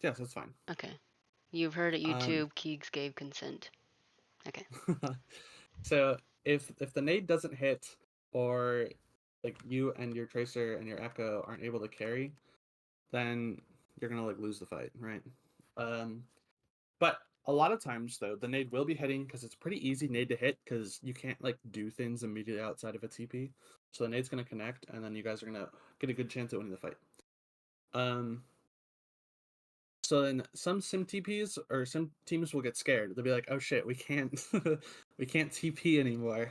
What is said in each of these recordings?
Yes, that's fine. Okay. You've heard at Um, YouTube, Keegs gave consent. Okay. so if the nade doesn't hit, or like you and your tracer and your echo aren't able to carry, then you're gonna like lose the fight, right? Um, but a lot of times though, the nade will be hitting because it's pretty easy nade to hit because you can't like do things immediately outside of a TP. So the nade's gonna connect, and then you guys are gonna get a good chance at winning the fight. Um, so then some sim TPs or some teams will get scared. They'll be like, "Oh shit, we can't, we can't TP anymore."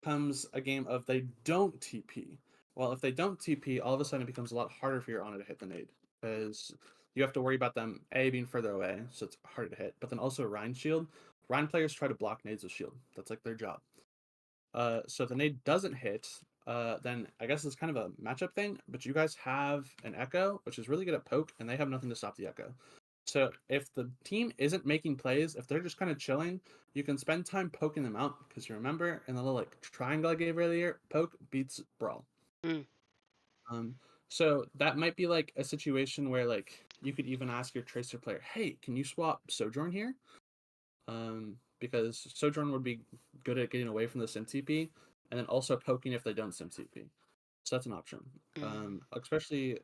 Comes a game of they don't TP. Well, if they don't TP, all of a sudden it becomes a lot harder for your Ana to hit the nade because you have to worry about them being further away, so it's harder to hit. But then also Rhine shield. Rhine players try to block nades with shield. That's like their job. So if the nade doesn't hit, then I guess it's kind of a matchup thing. But you guys have an echo, which is really good at poke, and they have nothing to stop the echo. So if the team isn't making plays, if they're just kind of chilling, you can spend time poking them out because you remember in the little like triangle I gave earlier, poke beats brawl. Mm. Um, so that might be like a situation where like you could even ask your tracer player, "Hey, can you swap Sojourn here?" Because Sojourn would be good at getting away from the sim TP, and then also poking if they don't sim TP. So that's an option. Mm. Especially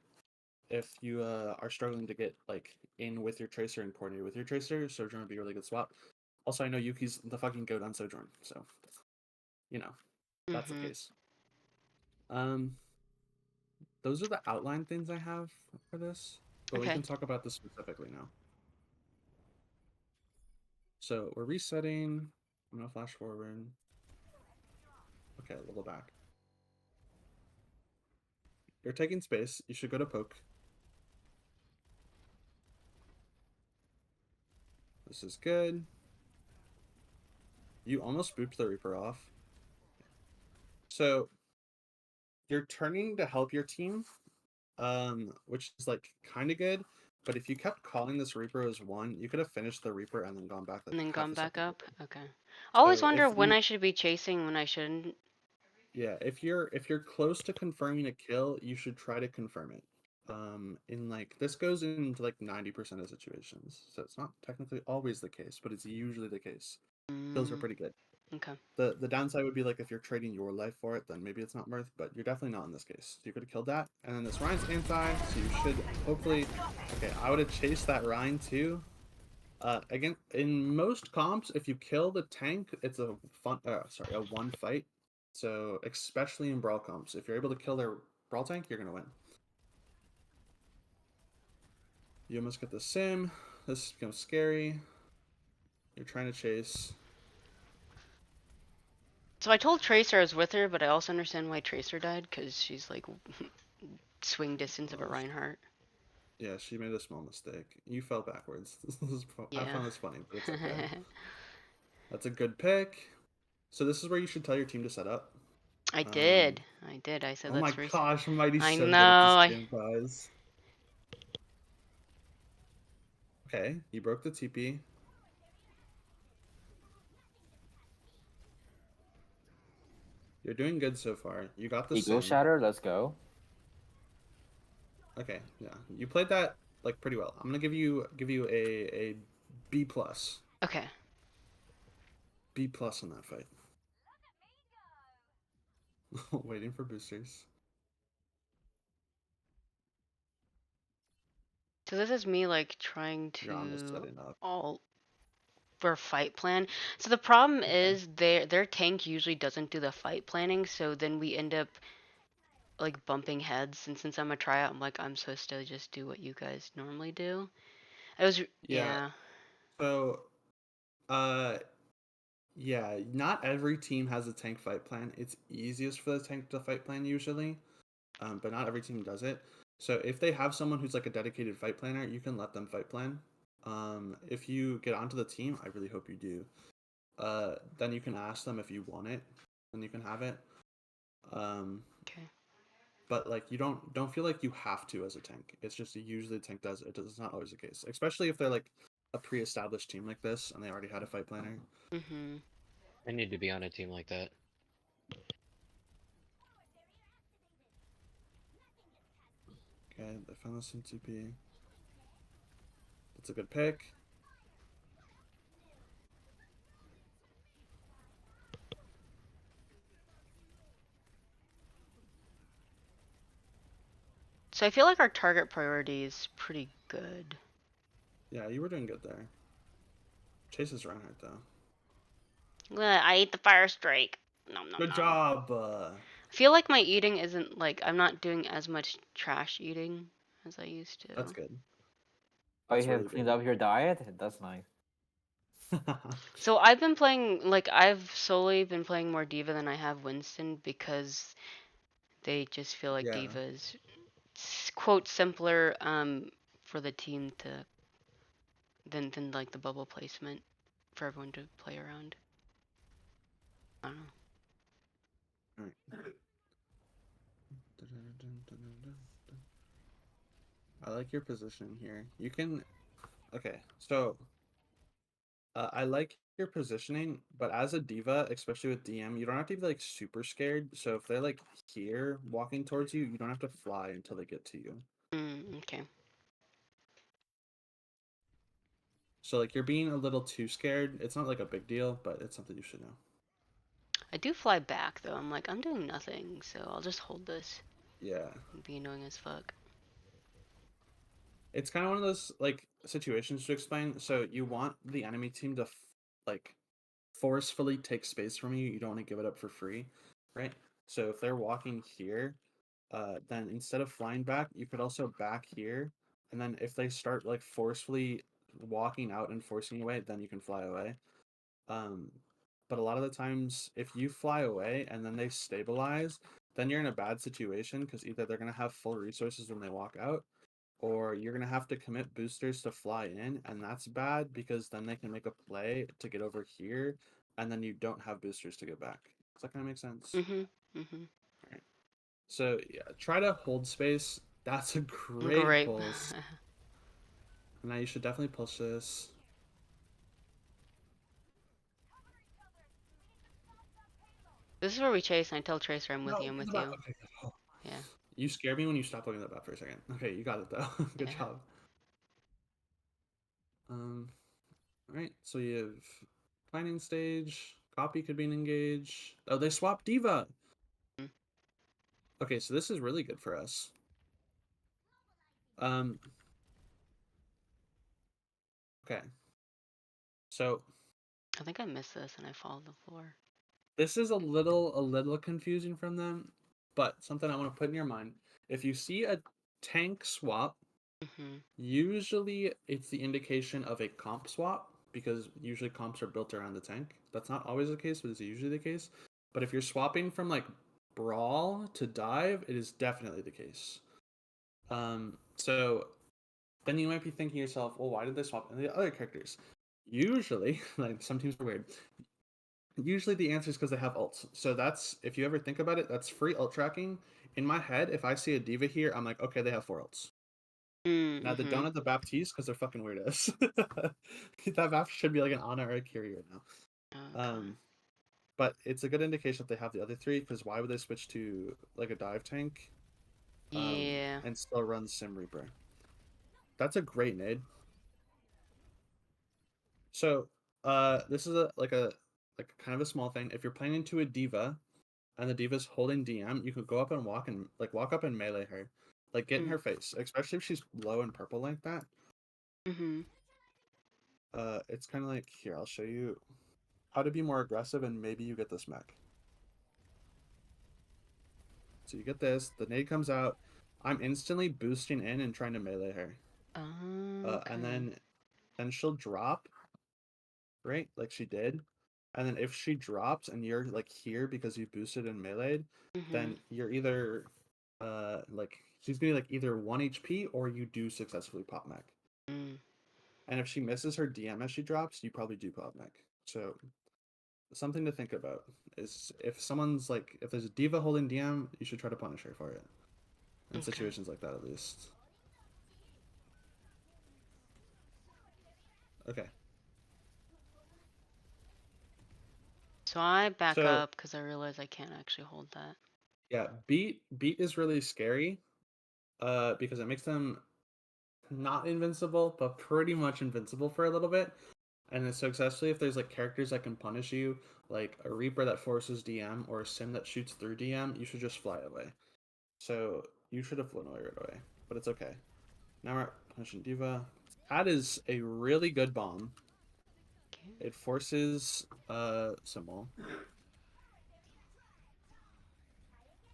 if you are struggling to get like in with your tracer and coordinate with your tracer, Sojourn would be a really good swap. Also, I know Yuki's the fucking goat on Sojourn, so you know that's the Mm-hmm. case. Um, those are the outline things I have for this, but we Okay. can talk about this specifically now. So we're resetting. I'm gonna flash forward. Okay, a little back. You're taking space. You should go to poke. This is good. You almost booped the Reaper off. So you're turning to help your team, which is like kind of good. But if you kept calling this Reaper as one, you could have finished the Reaper and then gone back like And then half gone a back second up? quicker. Okay. I always So wonder if when you, I should be chasing, when I shouldn't. yeah, if you're close to confirming a kill, you should try to confirm it. In like this goes into like 90% of situations, so it's not technically always the case, but it's usually the case. Kills are Mm. pretty good. Okay. The downside would be like if you're trading your life for it, then maybe it's not worth. But you're definitely not in this case. So you could have killed that, and then this Rhine's anti, so you should hopefully. Okay, I would have chased that Rhine too. Again, in most comps, if you kill the tank, it's a fun. Sorry, a one fight. So especially in brawl comps, if you're able to kill their brawl tank, you're gonna win. You almost get the sim. This becomes scary. You're trying to chase. So I told Tracer I was with her, but I also understand why Tracer died, because she's like swing distance of a Uh, Reinhardt. yeah, she made a small mistake. You fell backwards. I Yeah. found this funny, but it's okay. That's a good pick. So this is where you should tell your team to set up. I Um, did. I did. I said oh my let's race. gosh, Mighty's I so know. good at this I. game, guys. Okay, you broke the TP. You're doing good so far. You got the Eagle sim. Shatter, let's go. Okay, yeah, you played that like pretty well. I'm gonna give you a B plus. Okay. B plus in that fight. Waiting for boosters. So this is me like trying You're almost to setting up. all for fight plan. So the problem Okay. is their tank usually doesn't do the fight planning, so then we end up like bumping heads. And since I'm a tryout, I'm like I'm supposed to just do what you guys normally do. I was Yeah. yeah. So, uh, yeah, not every team has a tank fight plan. It's easiest for the tank to fight plan usually, but not every team does it. So if they have someone who's like a dedicated fight planner, you can let them fight plan. If you get onto the team, I really hope you do. Then you can ask them if you want it, and you can have it. Um, Okay. but like you don't feel like you have to as a tank. It's just usually the tank does it. It's not always the case, especially if they're like a pre-established team like this and they already had a fight planner. Mhm. I need to be on a team like that. Okay, I found this in TP. That's a good pick. So I feel like our target priority is pretty good. Yeah, you were doing good there. Chase is Reinhardt though. I ate the fire strike. Nom nom Good nom. job. I feel like my eating isn't like I'm not doing as much trash eating as I used to. That's good. Oh, you That's have really cleaned good. up your diet? That's nice. So I've been playing like I've solely been playing more Diva than I have Winston because they just feel like Yeah. Diva is quote simpler for the team to than like the bubble placement for everyone to play around. I don't know. Alright. I like your position here. You can. Okay, so I like your positioning, but as a diva, especially with DM, you don't have to be like super scared. So if they're like here walking towards you, you don't have to fly until they get to you. Okay. So like you're being a little too scared. It's not like a big deal, but it's something you should know. I do fly back though. I'm like I'm doing nothing, so I'll just hold this. Yeah. It'd be annoying as fuck. It's kind of one of those like situations to explain. So you want the enemy team to like forcefully take space from you. You don't want to give it up for free, right? So if they're walking here, then instead of flying back, you could also back here, and then if they start like forcefully walking out and forcing you away, then you can fly away. Um, but a lot of the times, if you fly away and then they stabilize, then you're in a bad situation because either they're gonna have full resources when they walk out, or you're gonna have to commit boosters to fly in, and that's bad because then they can make a play to get over here, and then you don't have boosters to get back. Does that kind of make sense? Mhm. Mhm. Alright. So yeah, try to hold space. That's a great Great. pulse. Now you should definitely push this. This is where we chase, and I tell Tracer I'm with No, you. I'm in the with back. you. Okay. Oh. Yeah. You scared me when you stopped looking at that for a second. Okay, you got it though. Good Yeah. job. All right. So you have planning stage. Copy could be an engage. Oh, they swapped Diva. Mm. Okay, so this is really good for us. Um. Okay. So I think I missed this, and I fall to the floor. this is a little confusing from them, but something I want to put in your mind. If you see a tank swap, Mhm. usually it's the indication of a comp swap because usually comps are built around the tank. That's not always the case, but it's usually the case. But if you're swapping from like brawl to dive, it is definitely the case. So then you might be thinking to yourself, well, why did they swap in the other characters? Usually, like some teams are weird. Usually the answer is because they have ults. So that's, if you ever think about it, that's free ult tracking. In my head, if I see a diva here, I'm like, okay, they have 4 ults. Now the Mhm. donut, the Baptiste, because they're fucking weirdos. That Baptiste should be like an Ana or a Kyrie now. Okay. But it's a good indication that they have the other 3, because why would they switch to like a dive tank Yeah. and still run Sim Reaper? That's a great nade. So this is like kind of a small thing. If you're playing into a diva and the diva's holding DM, you could go up and walk up and melee her. Like get in her face, especially if she's low and purple like that. Mhm. It's kind of like, here, I'll show you how to be more aggressive, and maybe you get this mech. So you get this, the nade comes out, I'm instantly boosting in and trying to melee her. Okay. And then she'll drop, right? Like she did. And then if she drops and you're like here because you boosted and meleeed, Mhm. then you're either like she's gonna be like either 1 HP or you do successfully pop mech. Mm. And if she misses her DM as she drops, you probably do pop mech. So something to think about is if someone's like, if there's a diva holding DM, you should try to punish her for it. In Okay. situations like that, at least. Okay. So I back So up because I realize I can't actually hold that. yeah, beat is really scary, because it makes them not invincible, but pretty much invincible for a little bit. And then, so especially if there's like characters that can punish you, like a Reaper that forces DM or a Sim that shoots through DM, you should just fly away. So you should have flown away right away, but it's okay. Now we're at Punishing Diva. That is a really good bomb. Okay. It forces symbol.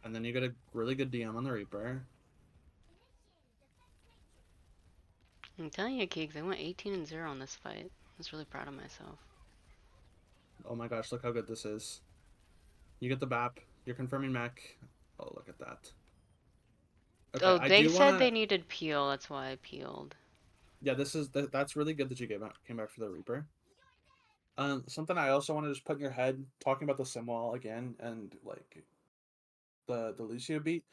And then you get a really good DM on the Reaper. I'm telling you, Keegs, I went 18-0 on this fight. I was really proud of myself. Oh my gosh, look how good this is. You get the BAP. You're confirming mech. Oh, look at that. Okay, Oh, I they do said want they to... needed peel. That's why I peeled. Yeah, that's really good that you came back for the Reaper. Something I also want to just put in your head, talking about the sim wall again, and like the Lucio beat.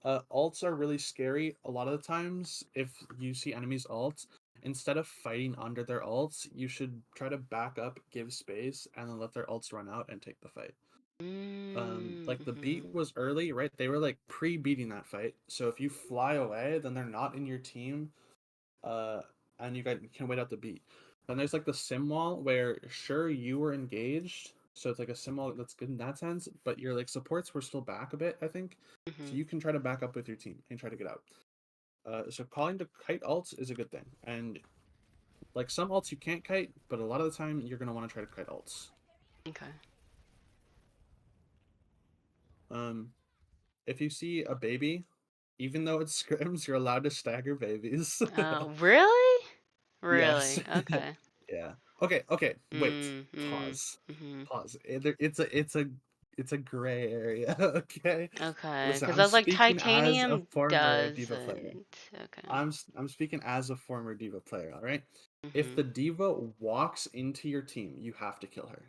Alts are really scary. A lot of the times, if you see enemies alts, instead of fighting under their alts, you should try to back up, give space, and then let their alts run out and take the fight. Like the beat was early, right? They were like pre-beating that fight. So if you fly away, then they're not in your team, and you guys can wait out the beat. Then there's like the sim wall where sure you were engaged, so it's like a sim wall that's good in that sense, but your like supports were still back a bit, I think. So you can try to back up with your team and try to get out. So calling to kite alts is a good thing, and like some alts you can't kite, but a lot of the time you're gonna want to try to kite alts. Okay. If you see a baby, even though it's scrims, you're allowed to stagger babies. Oh, really? Yes. Really? Okay. Yeah. Okay. Wait. Mm-hmm. Pause. Pause. It's a gray area. Okay. Okay, Listen, because I'm I was like, speaking as a titanium former diva player. doesn't. Okay. I'm speaking as a former diva player. All right. If Mm-hmm. the diva walks into your team, you have to kill her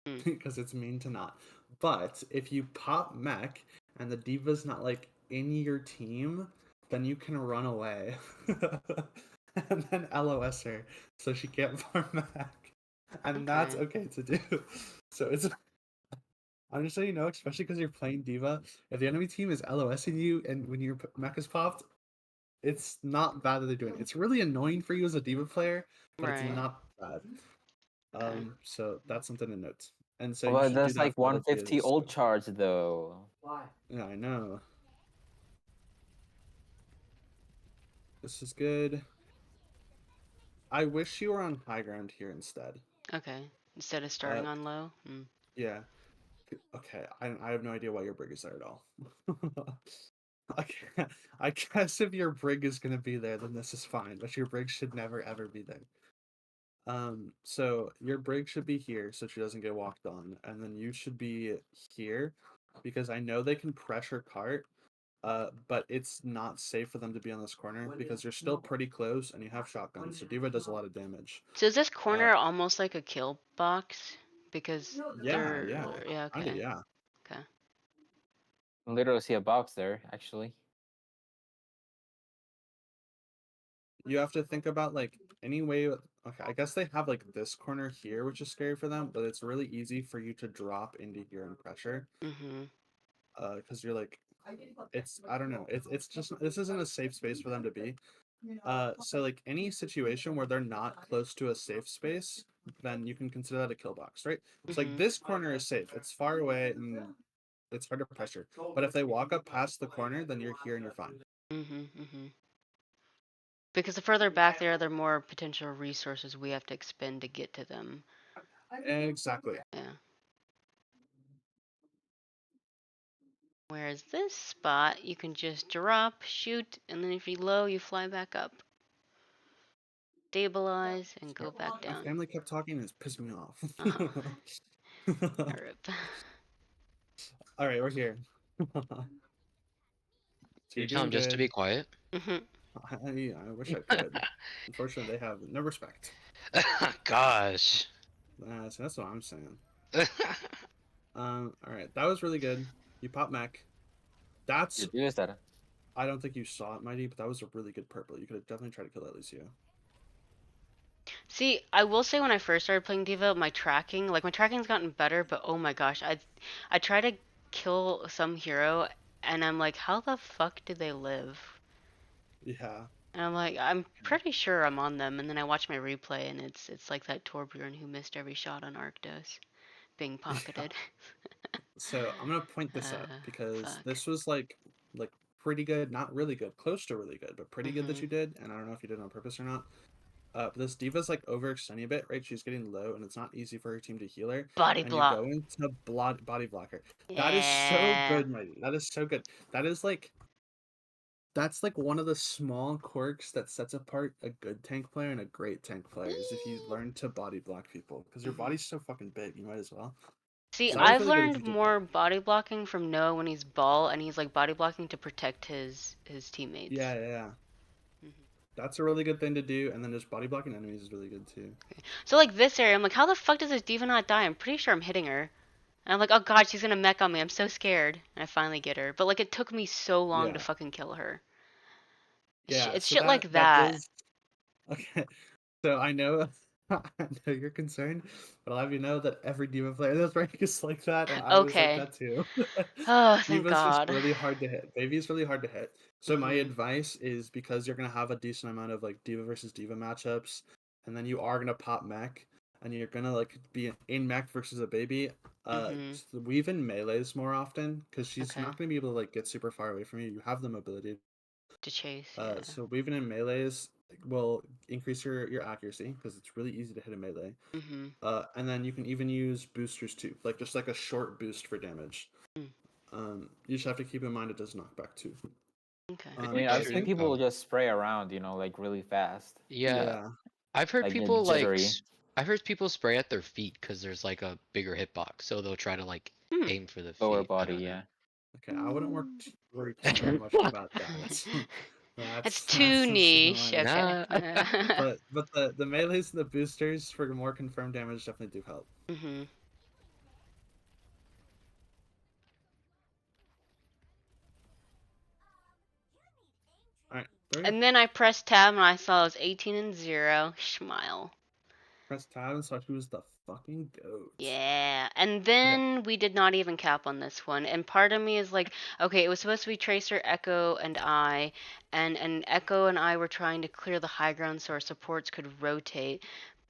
Mm. because it's mean to not. But if you pop mech and the diva's not like in your team, then you can run away and then LOS her so she can't farm mech, and that's Okay. okay to do. So it's I'm just so you know, especially because you're playing diva. If the enemy team is LOSing you and when your mech is popped, it's not bad that they're doing it. It's really annoying for you as a diva player, but it's Right. not bad. Okay. So that's something to note. And so Oh, you but should do that's that like for all the 150 divas. old charge though. Yeah, I know. This is good. I wish you were on high ground here instead. Okay. Instead of starting on low. Mm. Yeah. Okay. I have no idea why your brig is there at all. Okay. I guess if your brig is gonna be there, then this is fine. But your brig should never ever be there. So your brig should be here so she doesn't get walked on, and then you should be here because I know they can pressure cart. But it's not safe for them to be on this corner because you're still pretty close and you have shotguns. So Diva does a lot of damage. So is this corner almost like a kill box? Because Yeah, yeah, kinda, okay. yeah. Okay. I literally see a box there, actually. You have to think about like any way. Okay, I guess they have like this corner here, which is scary for them, but it's really easy for you to drop into here and pressure. Mm-hmm. Because you're like, it's I don't know, it's just this isn't a safe space for them to be. So like any situation where they're not close to a safe space, then you can consider that a kill box, right? So like Mm-hmm. this corner is safe. It's far away and it's hard to pressure. But if they walk up past the corner, then you're here and you're fine. Mm-hmm. Mm-hmm. Because the further back they are, the more potential resources we have to expend to get to them. Exactly. Yeah. Whereas this spot, you can just drop, shoot, and then if you're low, you fly back up. Stabilize, and go back My down. family kept talking and it's pissing me off. Rip. Alright, we're here. So You you're tell doing him just to be good. quiet. I wish I could. Unfortunately, they have no respect. Gosh. So that's what I'm saying. Alright, that was really good. You pop mech. That's You do that. I don't think you saw it, Mighty, but that was a really good purple. You could have definitely tried to kill that Lucio. See, I will say when I first started playing Diva, my tracking's gotten better, but oh my gosh, I try to kill some hero, and I'm like, how the fuck do they live? Yeah. And I'm like, I'm pretty sure I'm on them, and then I watch my replay, and it's like that Torbjorn who missed every shot on Arctos being pocketed. So I'm gonna point this out because Fuck. this was like pretty good, not really good, close to really good, but pretty good that Mhm. you did. And I don't know if you did it on purpose or not. But this diva's like overextending a bit, right? She's getting low, and it's not easy for her team to heal her. Body And you block. go into body blocker. That is so Yeah. good, Mighty. That is so good. That's like one of the small quirks that sets apart a good tank player and a great tank player is if you learn to body block people because your Mhm. body's so fucking big, you might as well. See, So that was I've really good that learned you did that. more body blocking from Noah when he's ball, and he's like body blocking to protect his Yeah, teammates. yeah, yeah. Mhm. That's a really good thing to do, and then just body blocking enemies is really good too. So like this area, I'm like, how the fuck does this diva not die? I'm pretty sure I'm hitting her. And I'm like, oh god, she's gonna mech on me. I'm so scared. And I finally get her. But like, it took me so long to Yeah, fucking kill her. yeah. It's So shit like that that. does okay. So I know I know you're concerned, but I'll have you know that every diva player in this rank is like that, and I was like Okay. that too. Oh, thank Diva's just God. really hard to hit. Baby is really hard to hit. So my Mhm. advice is because you're gonna have a decent amount of like diva versus diva matchups, and then you are gonna pop mech, and you're gonna like be in mech versus a baby. Mhm. Weave in melees more often because she's Okay. not gonna be able to like get super far away from you. You have the mobility. To chase, yeah. So weaving in melees will increase your accuracy because it's really easy to hit a melee. Mhm. And then you can even use boosters too, like just like a short boost for damage. Mm. You just have to keep in mind it does knockback too. Okay. I mean, But I've if seen you, people just spray around, like really fast, Yeah, yeah, I've heard like people jittery. I've heard people spray at their feet because there's like a bigger hitbox, so they'll try to like Hmm. aim for the Lower feet. I body, don't yeah. okay, I wouldn't worry too know. much about that. That's That's too just niche. annoying. Okay. Nah. But the melees and the boosters for more confirmed damage definitely do help. Mhm. All right, three. And then I pressed tab and I saw it was 18 and 0. Smile. Press tab and saw who's the fucking goat. Yeah. And Okay. then we did not even cap on this one. And part of me is like, okay, it was supposed to be Tracer, Echo, and I. And Echo and I were trying to clear the high ground so our supports could rotate.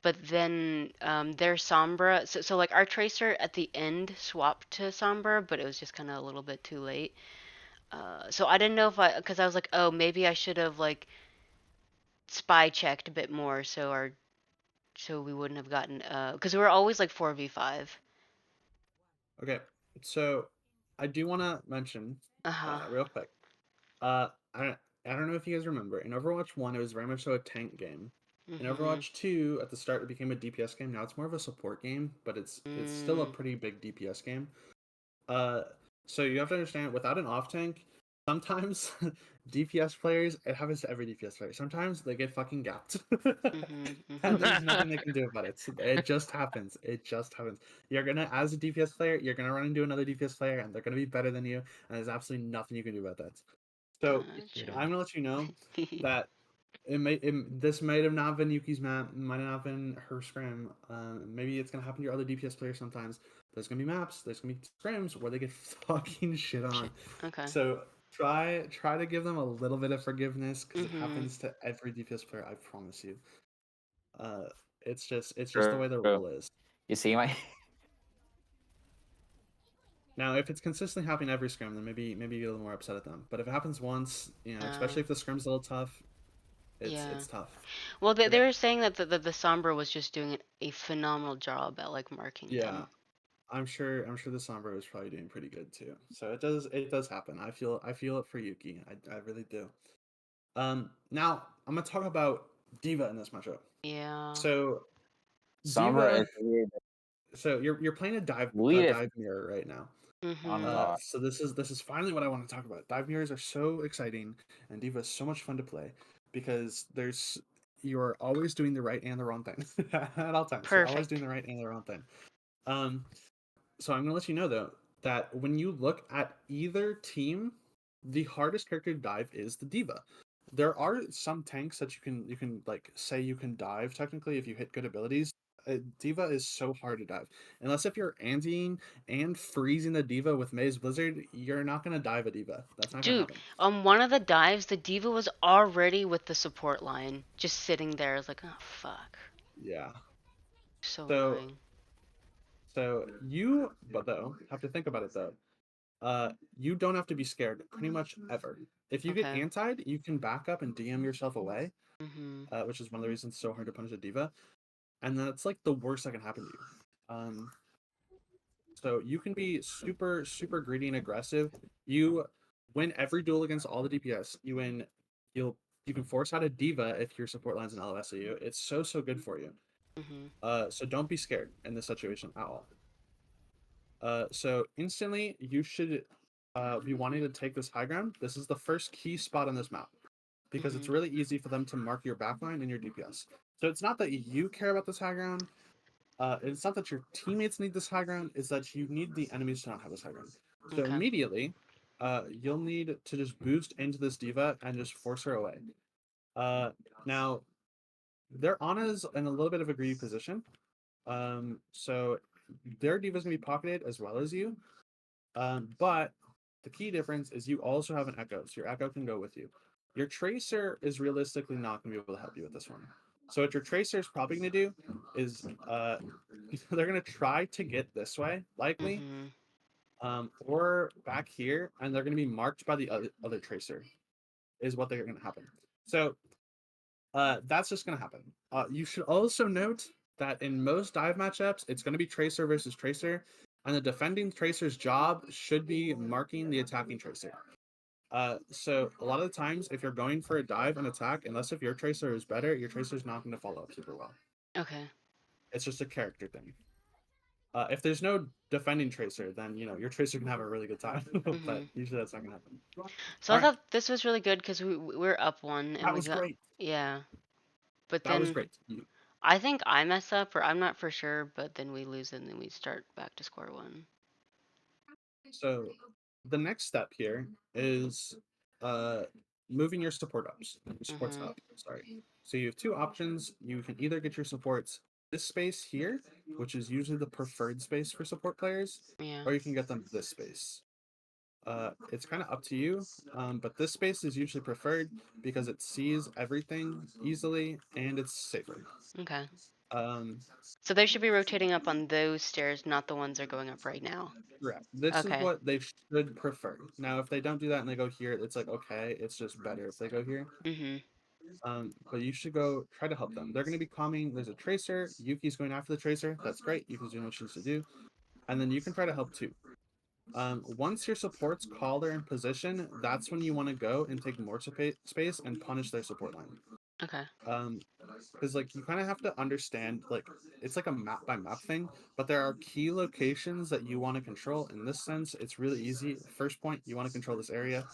But then their Sombra, so like our Tracer at the end swapped to Sombra, but it was just kind of a little bit too late. So I didn't know if because I was like, oh, maybe I should have like spy checked a bit more so we wouldn't have gotten because we were always like 4v5. Okay. So I do want to mention Uh-huh. real quick. Uh, I don't know if you guys remember in Overwatch 1, it was very much so a tank game. In Mhm. Overwatch 2, at the start, it became a DPS game. Now it's more of a support game, but it's still a Mm. pretty big DPS game. Uh, so you have to understand, without an off tank, sometimes DPS players, it happens to every DPS player. Sometimes they get fucking gapped, Mhm. and Mhm. there's nothing they can do about it. It just happens. It just happens. You're gonna, as a DPS player, you're gonna run into another DPS player, and they're gonna be better than you, and there's absolutely nothing you can do about that. So Gotcha. I'm gonna let you know that this might have not been Yuki's map, might have not been her scrim. Maybe it's gonna happen to your other DPS players sometimes. There's gonna be maps, there's gonna be scrims where they get fucking shit on. Okay. So try to give them a little bit of forgiveness because it Mhm. happens to every DPS player. I promise you. Uh, it's just the True. way the rule is. You see my Now, if it's consistently happening every scrim, then maybe you get a little more upset at them. But if it happens once, Uh, especially if the scrim's a little tough, yeah. it's tough. Well, they Okay. were saying that the Sombra was just doing a phenomenal job at like marking Yeah, them. I'm sure the Sombra is probably doing pretty good too. So it does happen. I feel it for Yuki. I really do. Now I'm gonna talk about Diva in this matchup. Yeah. So Sombra Diva, is weird. so you're playing a Weirdest dive mirror right now. on Mhm. God. So this is finally what I want to talk about. Dive mirrors are so exciting, and Diva is so much fun to play because you're always doing the right and the wrong thing at all times. You're always doing Perfect. the right and the wrong thing. Um, So I'm gonna let you know though that when you look at either team, the hardest character to dive is the diva. There are some tanks that you can like say you can dive technically if you hit good abilities. Diva is so hard to dive. Unless if you're anteing and freezing the Diva with Maze Blizzard, you're not gonna dive a Diva. That's not gonna Dude, happen. on one of the dives, the diva was already with the support line, just sitting there. I was like, oh fuck, Yeah. so So annoying. but though, have to think about it though. You don't have to be scared pretty much ever. If you get Okay. antied, you can back up and DM yourself away, Mhm. which is one of the reasons it's so hard to punish a Diva. And that's like the worst that can happen to you. So you can be super, super greedy and aggressive. You win every duel against all the DPS. You win. You can force out a Diva if your support line's an LSAU. It's so so good for you. Mhm. So don't be scared in this situation at all. So instantly you should be wanting to take this high ground. This is the first key spot on this map because it's Mhm. really easy for them to mark your backline and your DPS. So it's not that you care about this high ground. It's not that your teammates need this high ground. It's that you need the enemies to not have this high ground. So Okay. immediately, you'll need to just boost into this diva and just force her away. Now their Ana's in a little bit of a greedy position. So their diva's gonna be pocketed as well as you. But the key difference is you also have an echo, so your echo can go with you. Your tracer is realistically not going to be able to help you with this one. So what your tracer is probably going to do is they're going to try to get this way, likely, Mhm. or back here, and they're going to be marked by the other tracer. Is what they're going to happen. So that's just going to happen. You should also note that in most dive matchups, it's going to be tracer versus tracer, and the defending tracer's job should be marking the attacking tracer. So a lot of the times, if you're going for a dive and attack, unless if your tracer is better, your tracer is not going to follow up super well. Okay. It's just a character thing. If there's no defending tracer, then your tracer can have a really good time, but Mhm. usually that's not going to happen. So All I right, thought this was really good because we're up one and that we was got, great. yeah. But That was then great. I think I mess up, or I'm not for sure. But then we lose and then we start back to square one. So the next step here is uh, moving your supports Mhm. up. Sorry. So you have two options. You can either get your supports this space here, which is usually the preferred space for support players, Yeah. or you can get them this space. It's kind of up to you, but this space is usually preferred because it sees everything easily and it's safer. Okay. Um, So they should be rotating up on those stairs, not the ones they're going up right now. Correct. This is Okay. what they should prefer. Now, if they don't do that and they go here, it's like okay, it's just better if they go here. Mhm. But you should go try to help them. They're going to be coming. There's a tracer. Yuki's going after the tracer. That's great. Yuki's doing what she needs to do, and then you can try to help too. Once your supports call they're in position, that's when you want to go and take more space and punish their support line. Okay. Because like you kind of have to understand like it's like a map by map thing, but there are key locations that you want to control. In this sense, it's really easy. First point, you want to control this area,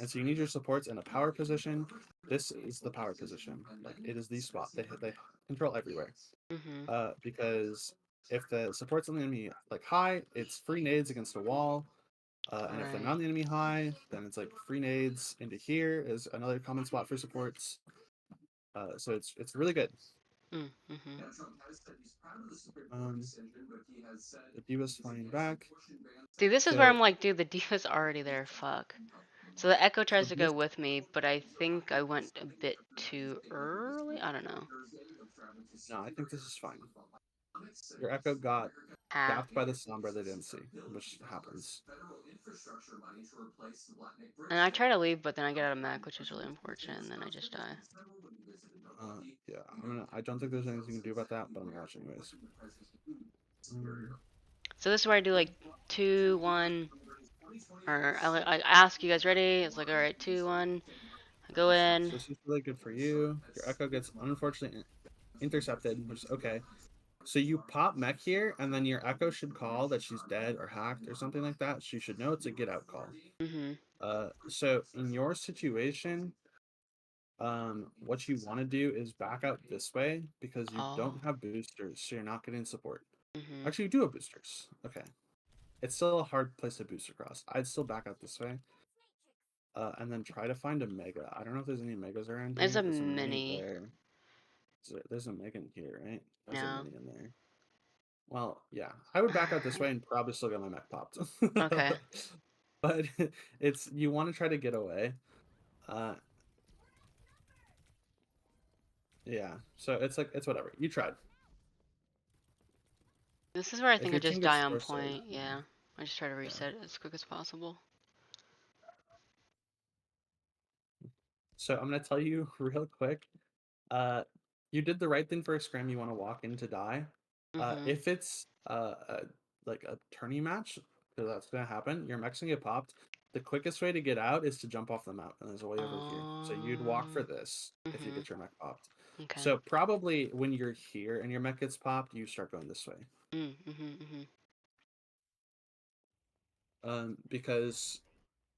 and so you need your supports in a power position. This is the power position. Like it is the spot they control everywhere. Mhm. Because if the support's on the enemy like high, it's free nades against a wall. And if they're not Right. on the enemy high, then it's like free nades into here is another common spot for supports. So it's really good. Mm. Mhm. Um, the Diva's flying back. Dude, this is where So, I'm like, dude, the diva's already there. Fuck. So the echo so tries to this, go with me, but I think I went a bit too early. I don't know. no, I think this is fine. Your Echo got Ah. gapped by the Sombra they didn't see, which happens. And I try to leave, but then I get out of mech, which is really unfortunate, and then I just die. Yeah, I don't think there's anything you can do about that, but I'm gonna watch anyways. So this is where I do like 2, 1, or I ask you guys ready. It's like, all right, 2, 1. I go in. So this is really good for you. Your Echo gets unfortunately intercepted, which is okay. So you pop mech here, and then your Echo should call that she's dead or hacked or something like that. She should know it's a get out call. Mhm. So in your situation, what you want to do is back out this way because you Oh. don't have boosters, so you're not getting support. Mhm. Actually, you do have boosters. Okay. It's still a hard place to boost across. I'd still back out this way. And then try to find a mega. I don't know if there's any megas around There's here. a There's a mini mini. there. There's a Megan here, right? There's a No. mini in there. Well, yeah, I would back out this way and probably still get my mech popped. Okay. But it's you want to try to get away. Yeah, so it's whatever. You tried. This is where I If think I your team just gets die on forced, point. Yeah. I just try to reset it as quick as possible. So I'm gonna tell you real quick. You did the right thing for a scram. You want to walk in to die. Mhm. If it's like a tourney match, because that's gonna happen, your mech's gonna get popped. The quickest way to get out is to jump off the map, and there's a way over here. So you'd walk for this if you Mhm. get your mech popped. Okay. So probably when you're here and your mech gets popped, you start going this way. Mhm. Because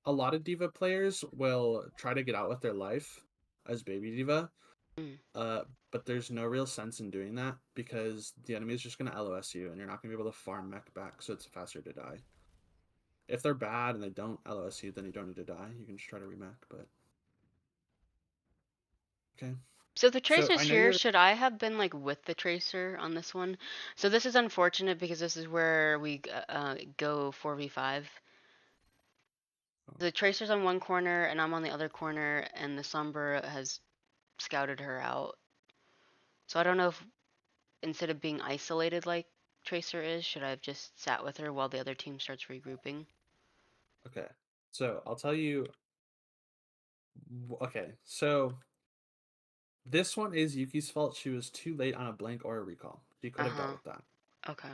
a lot of diva players will try to get out with their life as baby diva. Mm. But there's no real sense in doing that because the enemy is just going to LOS you and you're not going to be able to farm mech back, so it's faster to die. If they're bad and they don't LOS you, then you don't need to die. You can just try to remech, but okay. So the So tracer's I know here. you're Should I have been like with the tracer on this one? So this is unfortunate because this is where we go 4v5. The tracer's on one corner and I'm on the other corner, and the Sombra has scouted her out. So I don't know if instead of being isolated like Tracer is, should I have just sat with her while the other team starts regrouping? okay. So I'll tell you. Okay, so this one is Yuki's fault. She was too late on a blank or a recall. She could have dealt with that. Okay.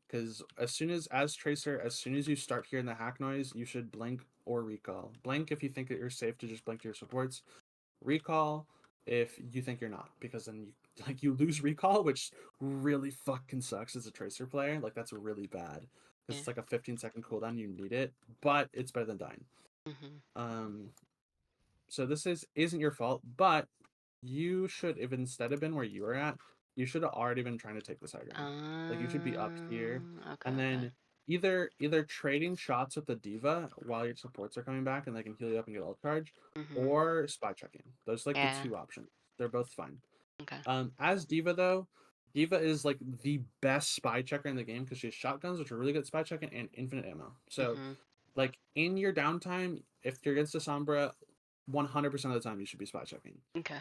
Because as Tracer, as soon as you start hearing the hack noise, you should blink or recall. Blink if you think that you're safe to just blink to your supports. Recall if you think you're not, because then you lose recall, which really fucking sucks as a Tracer player. Like that's really bad because Yeah. it's like a 15-second cooldown. You need it, but it's better than dying. Mhm. So this isn't your fault, but you should, if instead of been where you were at, you should have already been trying to take this high ground. Like you should be up here, Okay. and Okay. then either trading shots with the diva while your supports are coming back and they can heal you up and get ult charge, Mhm. or spy checking. Those are like Yeah. the two options. They're both fine. Okay. As diva though, diva is like the best spy checker in the game because she has shotguns, which are really good spy checking, and infinite ammo. So Mhm. like in your downtime, if you're against a Sombra, 100% of the time you should be spy checking. Okay.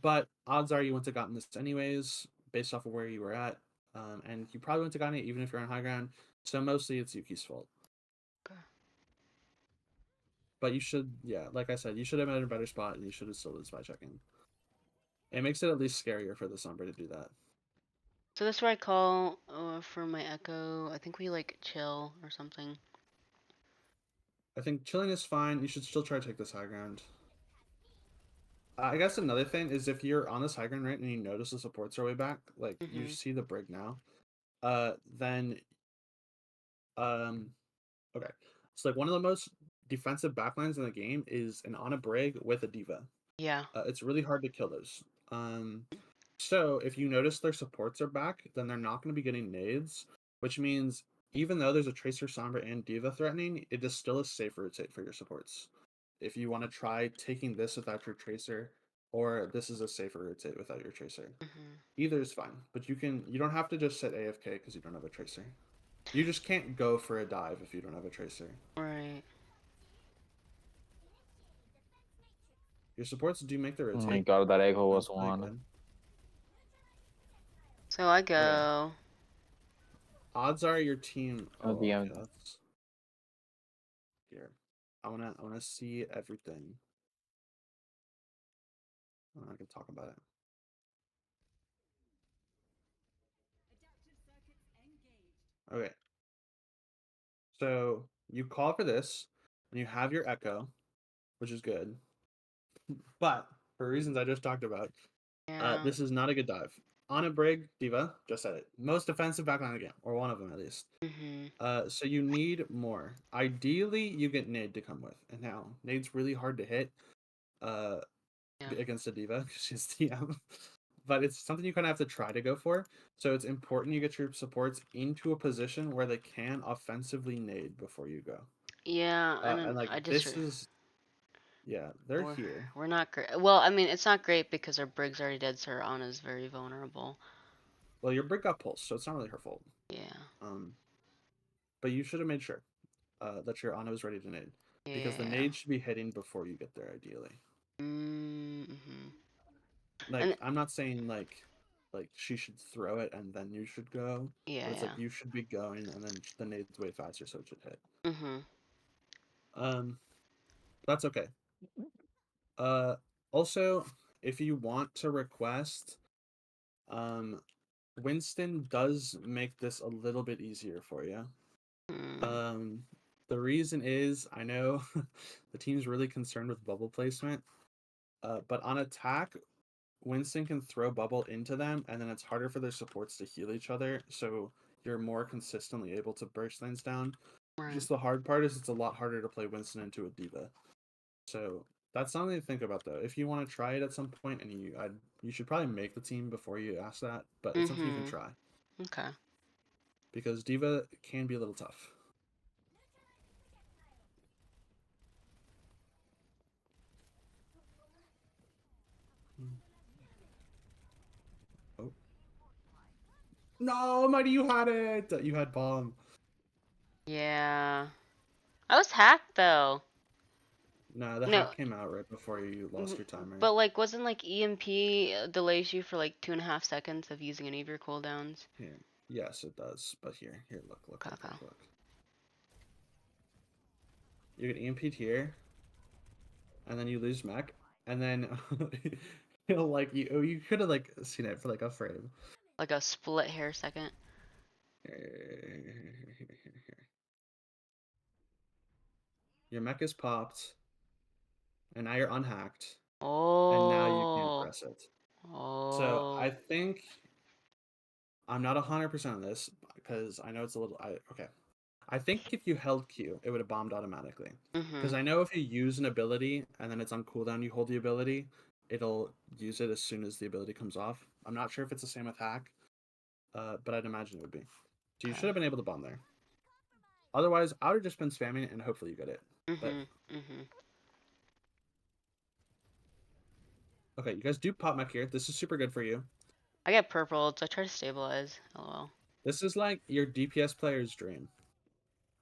But odds are you wouldn't have gotten this anyways, based off of where you were at. And you probably wouldn't have gotten it even if you're on high ground. So mostly it's Yuki's fault. Okay. But you should, yeah, like I said, you should have been in a better spot and you should have still did spy checking. It makes it at least scarier for the Sombra to do that. So this is where I call for my echo. I think we like chill or something. I think chilling is fine. You should still try to take this high ground. I guess another thing is if you're on this high ground, right, and you notice the supports are way back, like you Mhm. see the brig now, then okay. So like one of the most defensive backlines in the game is an on a brig with a diva. Yeah. It's really hard to kill those. So if you notice their supports are back, then they're not going to be getting nades, which means even though there's a Tracer, Sombra, and Diva threatening, it is still a safe rotate for your supports. If you want to try taking this without your Tracer, or this is a safer rotate without your Tracer. Mhm. Either is fine, but you don't have to just sit AFK because you don't have a Tracer. You just can't go for a dive if you don't have a Tracer. Right. Your supports do make the Oh rotate. my god, that echo was Really one. good. So I go. Odds are your team. Oh, Okay, DM. that's here. I wanna see everything. I can talk about it. Okay. So you call for this, and you have your echo, which is good. But for reasons I just talked about, Yeah. this is not a good dive. On a brig, Diva, just said it. Most defensive backline in the game, or one of them at least. Mhm. So you need more. Ideally, you get Nade to come with. And now, Nade's really hard to hit Yeah. against a Diva because she's TM. But it's something you kind of have to try to go for. So it's important you get your supports into a position where they can offensively nade before you go. Yeah. And like I just. this is Yeah, they're we're, here. We're not great. Well, I mean, it's not great because our brig's already dead, so our Anna's very vulnerable. Well, your brick got pulsed, so it's not really her fault. Yeah. But you should have made sure that your Ana was ready to nade. Because the Yeah. nade should be hitting before you get there, ideally. Mm-hmm. Like, And I'm not saying, like she should throw it and then you should go. yeah, But it's yeah. like, you should be going, and then the nade's way faster, so it should hit. Mm-hmm. That's okay. Also, if you want to request, Winston does make this a little bit easier for you. Mm. The reason is, I know the team's really concerned with bubble placement, but on attack, Winston can throw bubble into them, and then it's harder for their supports to heal each other, so you're more consistently able to burst things down. Right. Just the hard part is it's a lot harder to play Winston into a diva. So that's something to think about, though. If you want to try it at some point, and you should probably make the team before you ask that, but it's something you can try. Okay. Because diva can be a little tough. Oh. No, Mighty, you had it! You had bomb. Yeah. I was hacked though. No, the No. hack came out right before you lost your timer. But like, wasn't like EMP delays you for like 2.5 seconds of using any of your cooldowns? Here. Yes, it does. But here, look. You get EMP'd here, and then you lose mech, and then you could have like seen it for like a frame. Like a split hair second. Here. Your mech is popped, and now you're unhacked, and now you can't Oh. press it. So Oh. I think I'm not 100% on this because I know it's a little. Okay. I think if you held Q, it would have bombed automatically. Because I know if you use an ability and then it's on cooldown, you hold the ability, it'll use it as soon as the ability comes off. I'm not sure if it's the same with hack, but I'd imagine it would be. So you should have been able to bomb there. Otherwise, I would have just been spamming it and hopefully you get it. But okay, you guys do pop mech here. This is super good for you. I get purple, so I try to stabilize. LOL. This is like your DPS player's dream.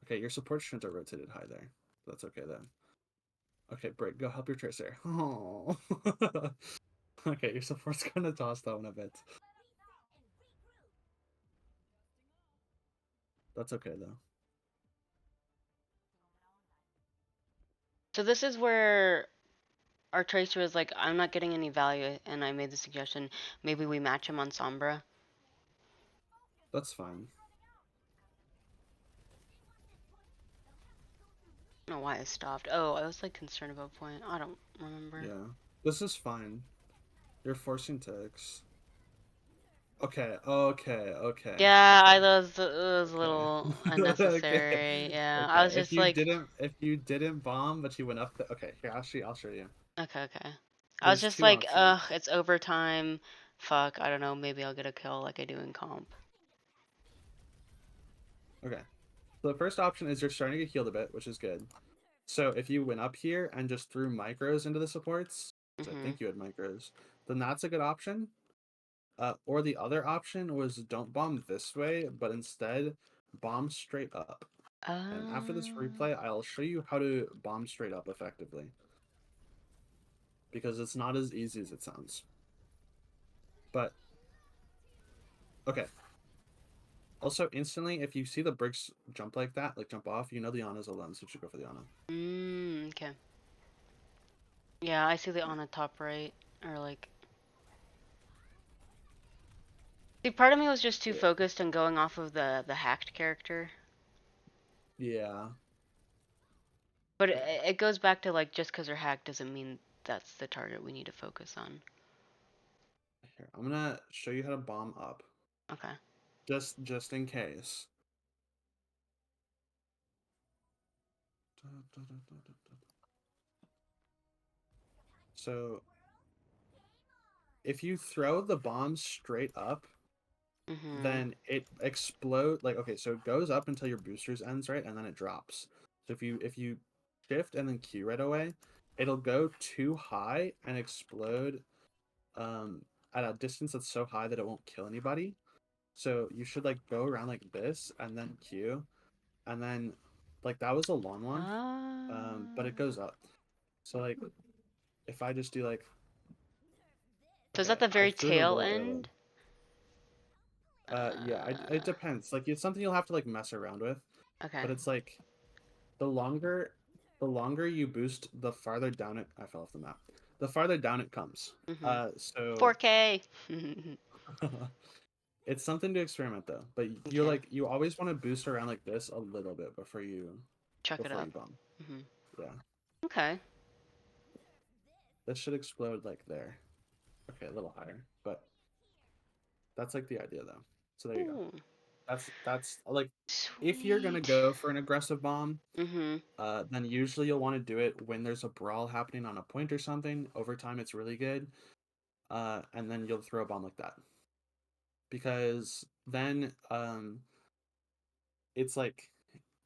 Okay, your support shouldn't have rotated high there. That's okay then. Okay, Brick, go help your tracer. Oh. Okay, your support's gonna toss that one a bit. That's okay though. So this is where our tracer was like, I'm not getting any value, and I made the suggestion, maybe we match him on Sombra. That's fine. I don't know why I stopped. Oh, I was like concerned about point. I don't remember. Yeah. This is fine. You're forcing ticks. Okay. Yeah, Okay. it was a little unnecessary. Okay. Yeah, I Okay. was just like, If you didn't bomb but you went up okay, here, I'll show you. okay. I was There's just two like, options. ugh, it's overtime. Fuck, I don't know. Maybe I'll get a kill like I do in comp. Okay. So the first option is you're starting to get healed a bit, which is good. So if you went up here and just threw micros into the supports, which I think you had micros, then that's a good option. Or the other option was don't bomb this way, but instead bomb straight up. And after this replay, I'll show you how to bomb straight up effectively. Because it's not as easy as it sounds. But, okay. Also, instantly, if you see the bricks jump like that, like jump off, you know the Ana's alone, so you should go for the Ana. Okay. Yeah, I see the Ana top right, or like... See, part of me was just too focused on going off of the hacked character. Yeah. But it goes back to like, just because they're hacked doesn't mean that's the target we need to focus on. Here, I'm gonna show you how to bomb up. Okay. Just in case. So, if you throw the bomb straight up, then it explodes. Like, okay, so it goes up until your boosters ends, right? And then it drops. So if you shift and then Q right away, it'll go too high and explode at a distance that's so high that it won't kill anybody. So you should like go around like this and then Q, and then like that was a long one, but it goes up. So like if I just do like, So is okay, that the I very threw it a tail little early. end? Yeah, it depends. Like it's something you'll have to like mess around with, Okay. but it's like the longer you boost, the farther down it. I fell off the map. The farther down it comes. So 4K. it's something to experiment though. But you're Okay. like you always want to boost around like this a little bit before you Chuck it up. bomb. Mhm. Yeah, Okay. this should explode like there. Okay, a little higher, but that's like the idea though. So there you go. Ooh. That's like Sweet. if you're gonna go for an aggressive bomb, Mhm. then usually you'll want to do it when there's a brawl happening on a point or something. Over time, it's really good, and then you'll throw a bomb like that because then it's like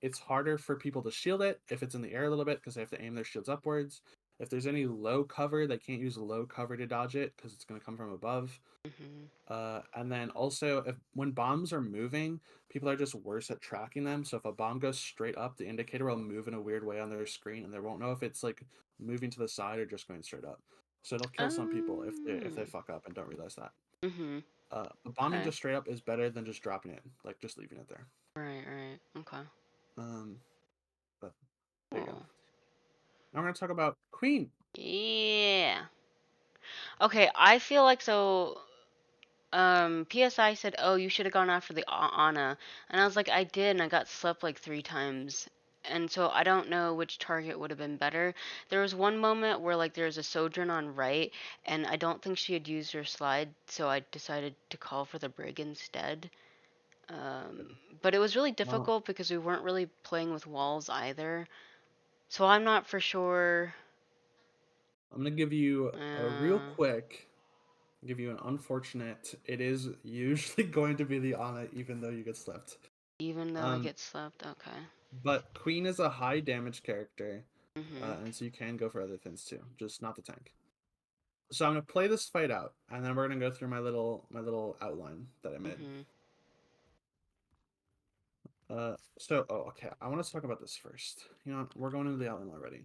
it's harder for people to shield it if it's in the air a little bit because they have to aim their shields upwards. If there's any low cover, they can't use low cover to dodge it because it's going to come from above. Mhm. And then also, if when bombs are moving, people are just worse at tracking them. So if a bomb goes straight up, the indicator will move in a weird way on their screen, and they won't know if it's like moving to the side or just going straight up. So it'll kill some people if they fuck up and don't realize that. Mhm. But bombing Okay. just straight up is better than just dropping it, like just leaving it there. Right. Right. Okay. But there you go. Oh. Now we're gonna talk about Queen. Yeah. Okay. I feel like so. PSI said, "Oh, you should have gone after the Ana," and I was like, "I did, and I got slept like 3 times." And so I don't know which target would have been better. There was one moment where like there was a Sojourn on right, and I don't think she had used her slide, so I decided to call for the Brig instead. But it was really Well, difficult because we weren't really playing with walls either. So I'm not for sure. I'm gonna give you a real Uh, quick. Give you an unfortunate. It is usually going to be the Ana, even though you get slept. even though I Um, get slept, okay. but Queen is a high damage character, Mhm. and so you can go for other things too, just not the tank. So I'm gonna play this fight out, and then we're gonna go through my little outline that I made. Mhm. Okay, I want to talk about this first. You know, we're going into the outline already.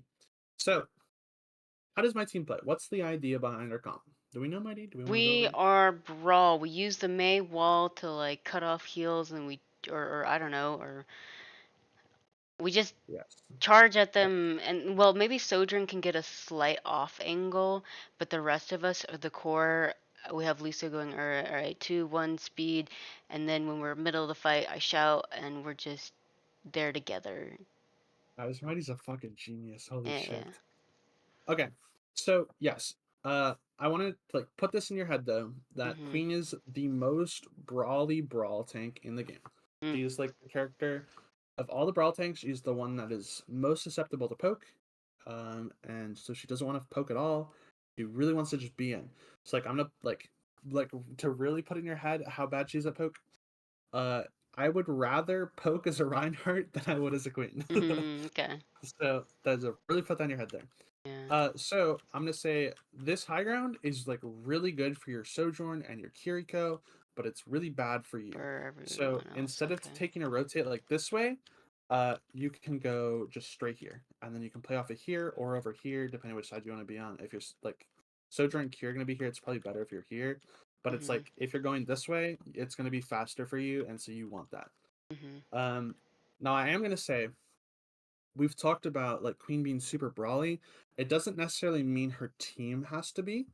So, how does my team play? What's the idea behind our comp? Do we know, Mighty? Do we want to go over We it? are brawl. We use the May wall to like cut off heals, and or I don't know, or we just Yes. charge at Okay. them. And well, maybe Sojourn can get a slight off angle, but the rest of us, the core, we have Lisa going, all right, 2-1 speed, and then when we're middle of the fight, I shout, and we're just there together. Guys, Mighty's a fucking genius. Holy Yeah, shit. yeah. Okay, so yes, I want to like put this in your head though that Mhm. Queen is the most brawly brawl tank in the game. Mm. She's like the character of all the brawl tanks. She's the one that is most susceptible to poke, and so she doesn't want to poke at all. She really wants to just be in. So like I'm gonna like to really put in your head how bad she's at poke. Uh, I would rather poke as a Reinhardt than I would as a Queen. Mhm. Okay. So that's a really put that in your head there. Yeah. So I'm gonna say this high ground is like really good for your Sojourn and your Kiriko, but it's really bad for you. For So everyone else. instead of Okay. taking a rotate like this way, you can go just straight here, and then you can play off of here or over here, depending which side you want to be on. If you're like Sojourn and Kir are gonna be here, it's probably better if you're here. But it's Mhm. like if you're going this way, it's gonna be faster for you, and so you want that. Mhm. Um, Now I am gonna say we've talked about like Queen being super brawly. It doesn't necessarily mean her team has to be.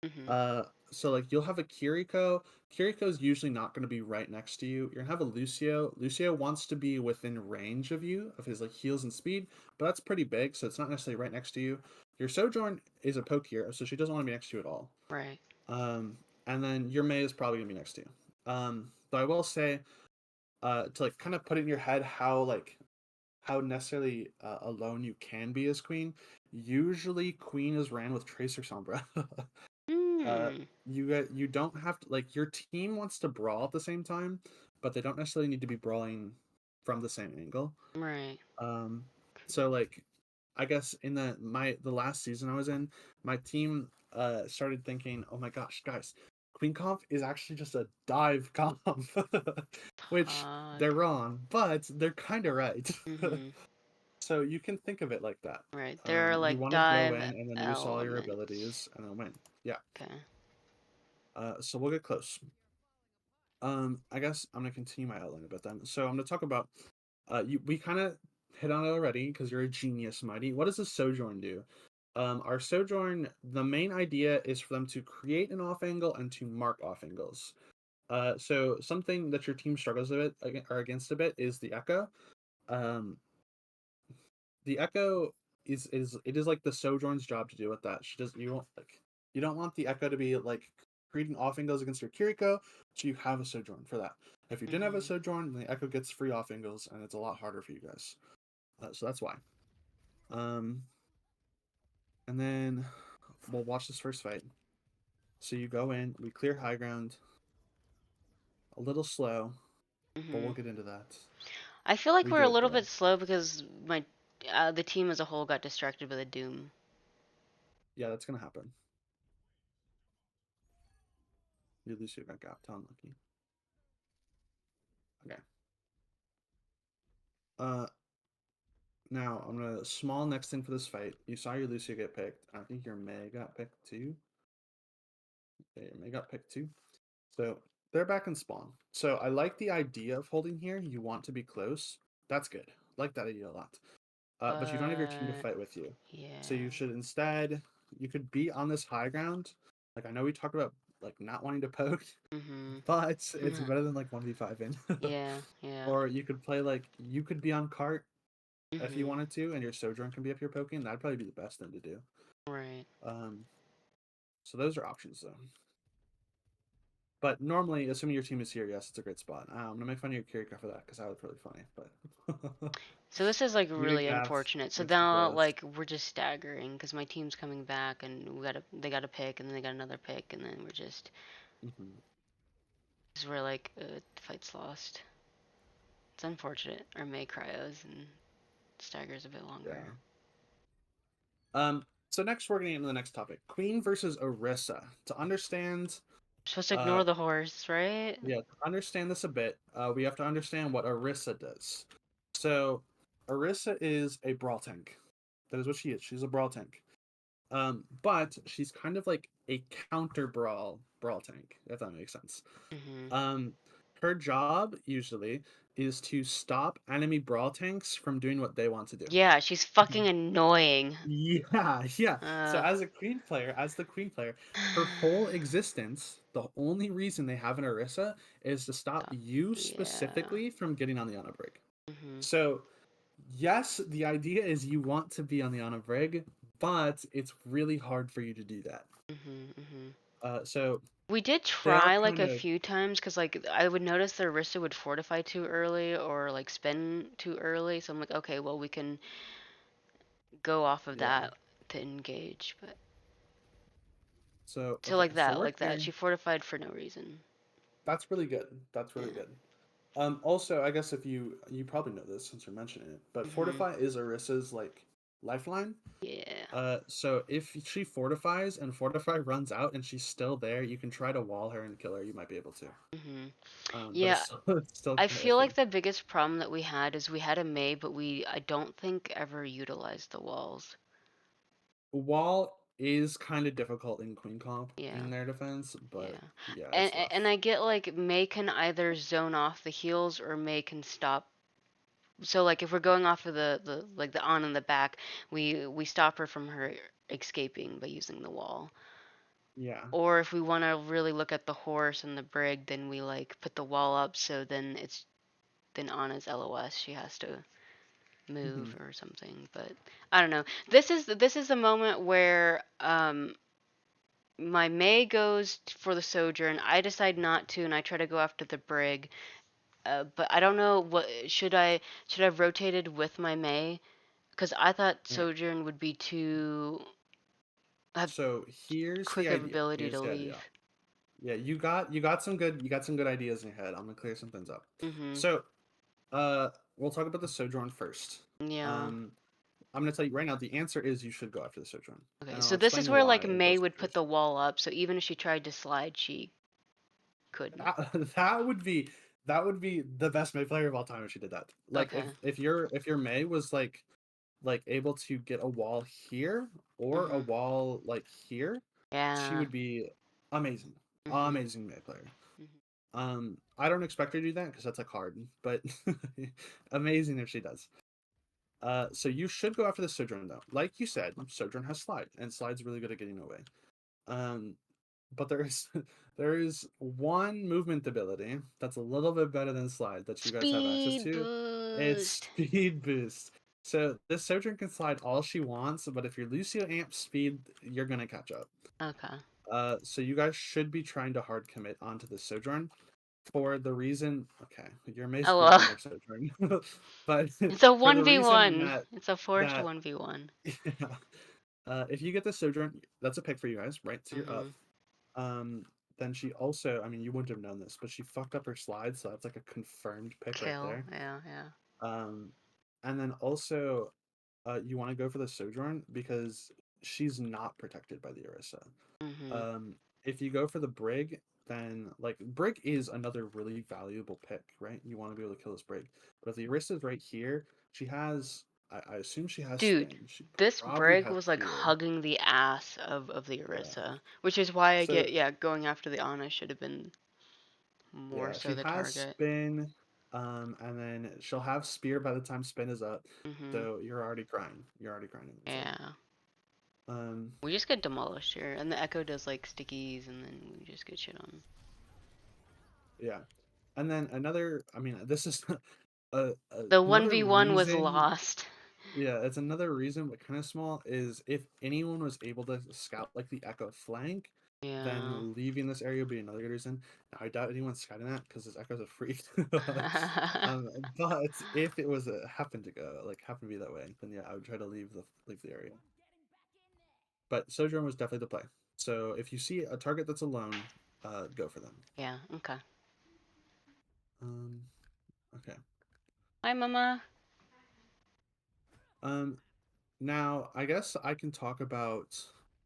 Mhm. Uh, so like you'll have a Kiriko. Kiriko's usually not going to be right next to you. You're gonna have a Lucio. Lucio wants to be within range of you of his like heals and speed, but that's pretty big, so it's not necessarily right next to you. Your Sojourn is a poke hero, so she doesn't want to be next to you at all. Right. Um, and then your Mei is probably gonna be next to you. But I will say, to like kind of put it in your head how necessarily alone you can be as Queen. Usually, Queen is ran with Tracer Sombra. uh, Hmm. you don't have to like your team wants to brawl at the same time, but they don't necessarily need to be brawling from the same angle. Right. Um, so like I guess in the last season I was in, my team started thinking, oh my gosh, guys, Queen Comp is actually just a dive comp, which they're Fuck. wrong, but they're kind of right. Mhm. So you can think of it like that. Right. There are You like want to go in dive and then use all your elements. abilities and then win. Yeah. Okay. So we'll get close. I guess I'm gonna continue my outline a bit then. So I'm gonna talk about we kind of hit on it already because you're a genius, Mighty. What does a sojourn do? Our sojourn, the main idea is for them to create an off angle and to mark off angles. So something that your team struggles with or against a bit is the echo. Um, the echo is like the sojourn's job to deal with that. She does you don't want the echo to be like creating off angles against your Kiriko, so you have a sojourn for that. If you didn't have a sojourn, then the echo gets free off angles, and it's a lot harder for you guys. So that's why. And then we'll watch this first fight. So you go in, we clear high ground, a little slow, but we'll Mhm. get into that. I feel like We we're do a it little though. bit slow because the team as a whole got distracted by the Doom. Yeah, that's gonna happen. You lose your got gapped, unlucky. Okay. Now I'm gonna small next in for this fight. You saw your Lucio get picked. I think your May got picked too. Yeah, your May got picked too. So they're back in spawn. So I like the idea of holding here. You want to be close. That's good. Like that idea a lot. But you don't have your team to fight with you. So Yeah. you should instead, you could be on this high ground. Like I know we talked about like not wanting to poke, Mhm. but it's better than like 1v5 in. Yeah. Yeah. Or you could play like you could be on cart if you Mhm. wanted to, and your sojourn can be up here poking. That'd probably be the best thing to do. Right. So those are options though. But normally, assuming your team is here, yes, it's a great spot. I'm gonna make fun of your Kiriko for that because that was really funny. But So this is like you get really gapped, unfortunate. So you're too now close. like we're just staggering because my team's coming back and they got a pick and then they got another pick and then we're just Mhm. we're like the fight's lost. It's unfortunate. Our May cryos and staggers a bit Yeah. longer. So next we're gonna get into the next topic: Queen versus Orisa. To understand, Supposed to uh, ignore the horse, right? yeah, to understand this a bit, we have to understand what Orisa does. So, Orisa is a brawl tank. That is what she is. She's a brawl tank. But she's kind of like a counter brawl tank, if that makes sense. Mhm. Um, her job usually is to stop enemy brawl tanks from doing what they want to do. Yeah, she's fucking annoying. Yeah, yeah. So Uh, as a queen player, as the queen player, her whole existence, the only reason they have an Orisa is to stop you yeah. specifically from getting on the Ana Brig. Mhm. So yes, the idea is you want to be on the Ana Brig, but it's really hard for you to do that. Mhm. Mhm. So We did they are try like kind a of few times because like I would notice the Arista would fortify too early or like spin too early. So I'm like, okay, well we can go off of yeah. that to engage, but So so okay, so we're like that. here. She fortified for no reason. That's really good. That's Yeah. really good. Also, I guess if you probably know this since you're mentioning it, but Mhm. fortify is Orisa's like lifeline. Yeah. So if she fortifies and fortify runs out and she's still there, you can try to wall her and kill her. You might be able to. Mhm. But Yeah. it's still I kind of feel iffy. like the biggest problem that we had is we had a May, but I don't think ever utilized the walls. Wall is kind of difficult in Queen Comp Yeah. in their defense, but Yeah. yeah, And it's rough. and I get like May can either zone off the heals or May can stop. So like if we're going off of the like the on and the back, we stop her from her escaping by using the wall. Yeah. Or if we want to really look at the horse and the brig, then we like put the wall up so then it's then Anna's LOS. She has to Hmm. move or something. But I don't know. This is the moment where my May goes for the sojourn. I decide not to, and I try to go after the brig. But I don't know what should I have rotated with my May because I thought Okay. sojourn would be too have So here's the quick of idea. ability to Here's the leave. idea. Yeah, you got some good ideas in your head. I'm gonna clear some things up. Mhm. So we'll talk about the sojourn first. Yeah. Um I'm gonna tell you right now. The answer is you should go after the Sojourn. Okay, And so I'll this is explain where why like in May those would put the situations. wall up, so even if she tried to slide, she couldn't. That would be the best May player of all time if she did that. Like Okay. if your May was like able to get a wall here or a Mhm. wall like here, she Yeah. would be amazing. Mhm. Amazing May player. Mhm. I don't expect her to do that because that's like hard, but amazing if she does. So you should go after the Sojourn though. Like you said, Sojourn has slide, and slide's really good at getting away. Um, but there is there is one movement ability that's a little bit better than slide that you guys have access Speed to. It's boost. speed boost. So this Sojourn can slide all she wants, but if your Lucio amp speed, you're gonna catch up. Okay. So you guys should be trying to hard commit onto the Sojourn for the reason. Okay, your Mace Oh would well. be your Sojourn, but It's a for the reason 1v1. It's a forced that 1v1. yeah, if you get the Sojourn, that's a pick for you guys, right? So you're up. Mhm. Then she also, I mean, you wouldn't have known this, but she fucked up her slide, so that's like a confirmed pick right Kill. there. Yeah, yeah. Um, and then also, you want to go for the Sojourn because she's not protected by the Orisa. Mhm. Um, if you go for the Brig, then like Brig is another really valuable pick, right? You want to be able to kill this Brig, but if the Orisa's right here, she has. I assume she has Dude, Sting. She this probably Brig has was like Fear. hugging the ass of the Yeah. Orisa, which is why I So get, yeah, going after the Ana should have been more yeah, she so the has target. spin, and then she'll have spear by the time spin is up. Mhm. So you're already crying. You're already crying. Inside. Yeah. Um, We just get demolished here, and the Echo does like stickies, and then we just get shit on. yeah, and then another. I mean, this is The another 1v1 was reason. lost. Yeah, it's another reason, but kind of small. Is if anyone was able to scout like the Echo flank, Yeah. then leaving this area would be another good reason. Now, I doubt anyone's scouting that because this Echo's a freak. But if it was happened to go like happened to be that way, then yeah, I would try to leave the area. But Sojourn was definitely the play. So if you see a target that's alone, go for them. Yeah, okay. Um, okay. Hi, Mama. Um, now I guess I can talk about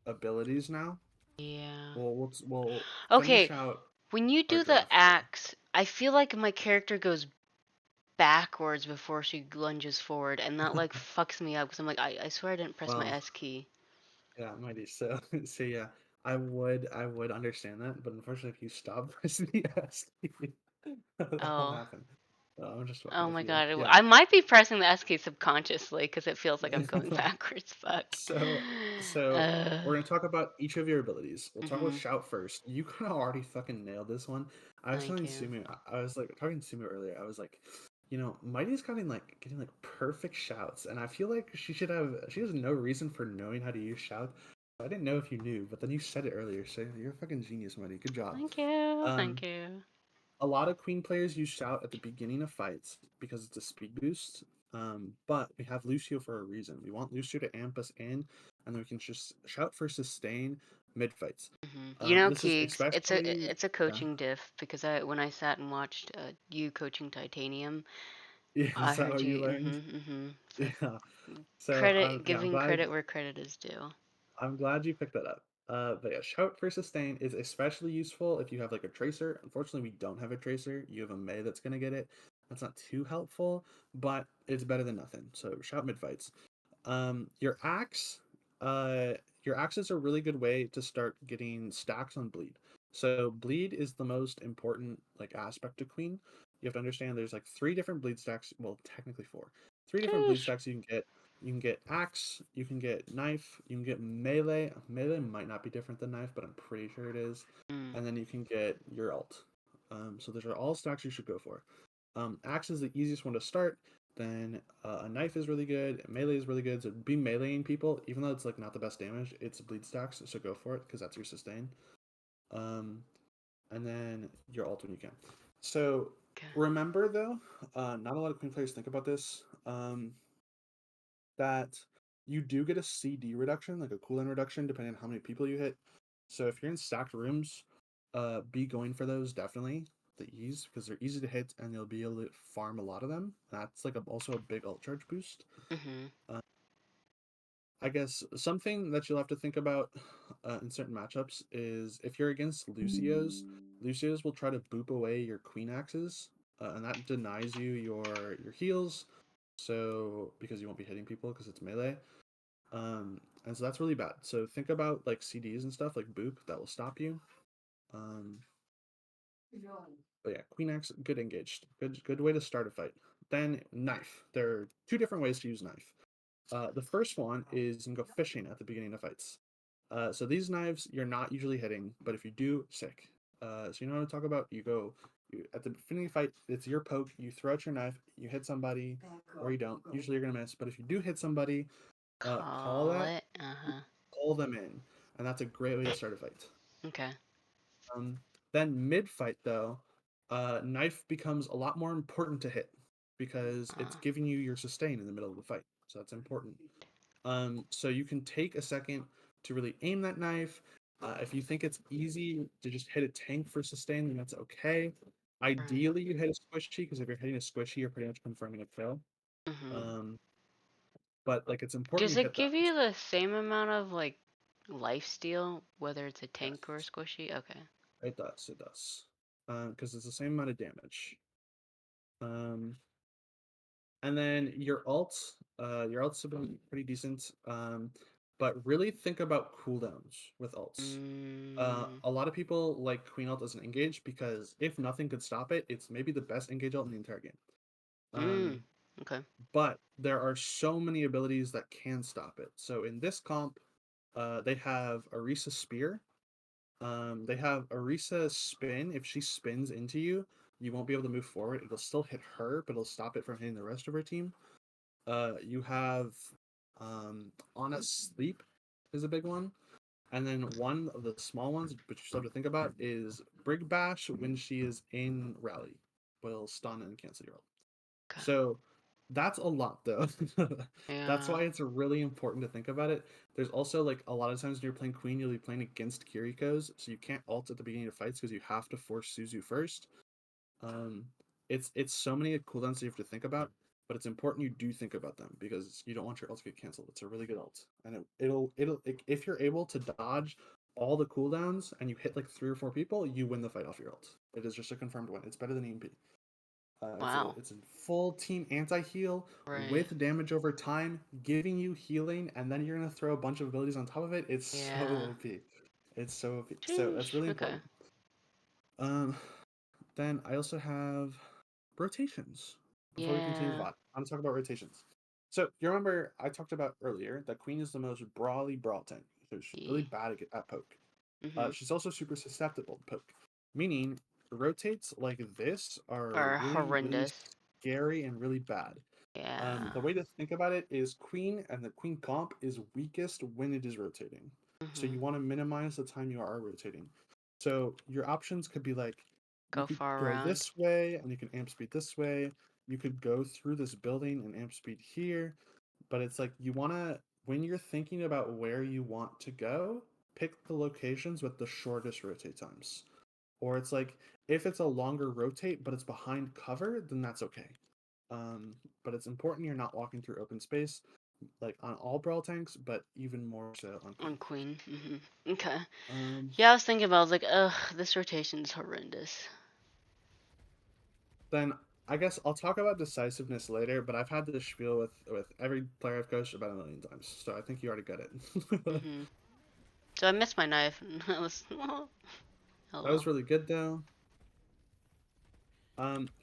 abilities now. Yeah. We'll finish Okay, out when you our do the draft here. axe, I feel like my character goes backwards before she lunges forward, and that like fucks me up because I'm like, I swear I didn't press my Well, S key. yeah, mighty. So, so yeah, I would understand that, but unfortunately, if you stop pressing the S key, that won't Oh. happen. I'm just fucking Oh with my you. god, Yeah. I might be pressing the S key subconsciously because it feels like I'm going backwards. Fuck. So, so Uh, we're gonna talk about each of your abilities. We'll talk about mhm. shout first. You kind of already fucking nailed this one. I was Thank telling you. Sumu, I was like talking to Sumu earlier. I was like, you know, Mighty's getting like perfect shouts, and I feel like she has no reason for knowing how to use shout. I didn't know if you knew, but then you said it earlier, so you're a fucking genius, Mighty. Good job. Thank you. Um, Thank you. a lot of Queen players use shout at the beginning of fights because it's a speed boost. But we have Lucio for a reason. We want Lucio to amp us in, and then we can just shout for sustain mid fights. You know, This is Keegs, especially it's a yeah. coaching diff because when I sat and watched you coaching Titanium, Yeah, I is that heard what you you. learned? So Yeah. So credit, yeah, giving credit where credit is due. I'm glad you picked that up. But yeah, shout for sustain is especially useful if you have like a tracer. Unfortunately, we don't have a tracer. You have a Mei that's gonna get it. That's not too helpful, but it's better than nothing. So shout mid fights. Your axe, your axe is a really good way to start getting stacks on bleed. So bleed is the most important like aspect to queen. You have to understand there's like three different bleed stacks. Well, technically four. Three different bleed Sheesh. stacks you can get. You can get axe, you can get knife, you can get melee. Melee might not be different than knife, but I'm pretty sure it is. Mm. And then you can get your ult. So those are all stacks you should go for. Axe is the easiest one to start. Then a knife is really good. Melee is really good. So be meleeing people, even though it's like not the best damage, it's bleed stacks. So go for it because that's your sustain. Um, and then your ult when you can. So Okay. remember though, not a lot of queen players think about this. That you do get a CD reduction, like a cooldown reduction, depending on how many people you hit. So if you're in stacked rooms, be going for those definitely. The ease because they're easy to hit and you'll be able to farm a lot of them. That's like also a big ult charge boost. Mhm. I guess something that you'll have to think about in certain matchups is if you're against Lucios, Lucios will try to boop away your queen axes, and that denies you your heals. So because you won't be hitting people because it's melee, and so that's really bad. So think about like CDs and stuff like boop that will stop you. Um, but yeah, queen axe, good engaged, good way to start a fight. Then knife. There are two different ways to use knife. The first one is you can go fishing at the beginning of fights. So these knives you're not usually hitting, but if you do, sick. So you know what I'm talking about? At the beginning of the fight, it's your poke. You throw out your knife, you hit somebody, or you don't. Usually you're gonna miss, but if you do hit somebody, call Call that, it. Uh-huh. pull them in, and that's a great way to start a fight. Okay. Um, then mid fight though, knife becomes a lot more important to hit because it's Uh, giving you your sustain in the middle of the fight. So that's important. So you can take a second to really aim that knife. If you think it's easy to just hit a tank for sustain, then that's okay. right. Ideally, you hit a squishy because if you're hitting a squishy, you're pretty much confirming a kill. Mm-hmm. Um, but like it's important Does you it hit that. give you the same amount of like life steal, whether it's a Yes, tank or a squishy? Okay. it does. It does. Because it's the same amount of damage. Um, and then your ults have been pretty decent. But really think about cooldowns with ults. Mm, A lot of people like Queen ult as an engage because if nothing could stop it, it's maybe the best engage ult in the entire game. mm, Um, okay. but there are so many abilities that can stop it. So in this comp, they have Orisa Spear. They have Orisa Spin. If she spins into you, you won't be able to move forward. It'll still hit her, but it'll stop it from hitting the rest of her team. You have On a Sleep is a big one. And then one of the small ones, but you still have to think about, is Brig Bash when she is in rally. Will stun and cancel your ult. Okay. So that's a lot though. That's Yeah. why it's really important to think about it. There's also like a lot of times when you're playing Queen, you'll be playing against Kiriko's, so you can't ult at the beginning of fights because you have to force Suzu first. Um, it's so many cooldowns that you have to think about, but it's important you do think about them because you don't want your ult to get canceled. It's a really good ult, and if you're able to dodge all the cooldowns and you hit like 3 or 4 people, you win the fight off your ult. It is just a confirmed win. It's better than EMP. Wow. It's a full team anti heal Right. with damage over time, giving you healing, and then you're gonna throw a bunch of abilities on top of it. It's so Yeah. OP. It's so OP. So that's Sheesh. really Okay. important. Um, then I also have rotations. Before we continue the Yeah. VOD, I'm gonna talk about rotations. So you remember I talked about earlier that Queen is the most brawly brawl tank. So she's really bad at poke. Mm-hmm. She's also super susceptible to poke, meaning rotates like this are Are really horrendous. scary and really bad. Yeah. The way to think about it is Queen and the Queen comp is weakest when it is rotating. So Mm-hmm. you want to minimize the time you are rotating. So your options could be like you Go could far go around. this way and you can amp speed this way. You could go through this building and amp speed here. But it's like you want to, when you're thinking about where you want to go, pick the locations with the shortest rotate times. Or it's like if it's a longer rotate but it's behind cover, then that's okay. But it's important you're not walking through open space, like on all brawl tanks, but even more so on On Queen. Queen. Mm-hmm. Okay. Um, Yeah, I was thinking about. I was like, ugh, this rotation's horrendous. then I guess I'll talk about decisiveness later, but I've had this spiel with every player I've coached about 1,000,000 times, so I think you already got it. Mm-hmm. So I missed my knife. And I was. That was Hello. really good though.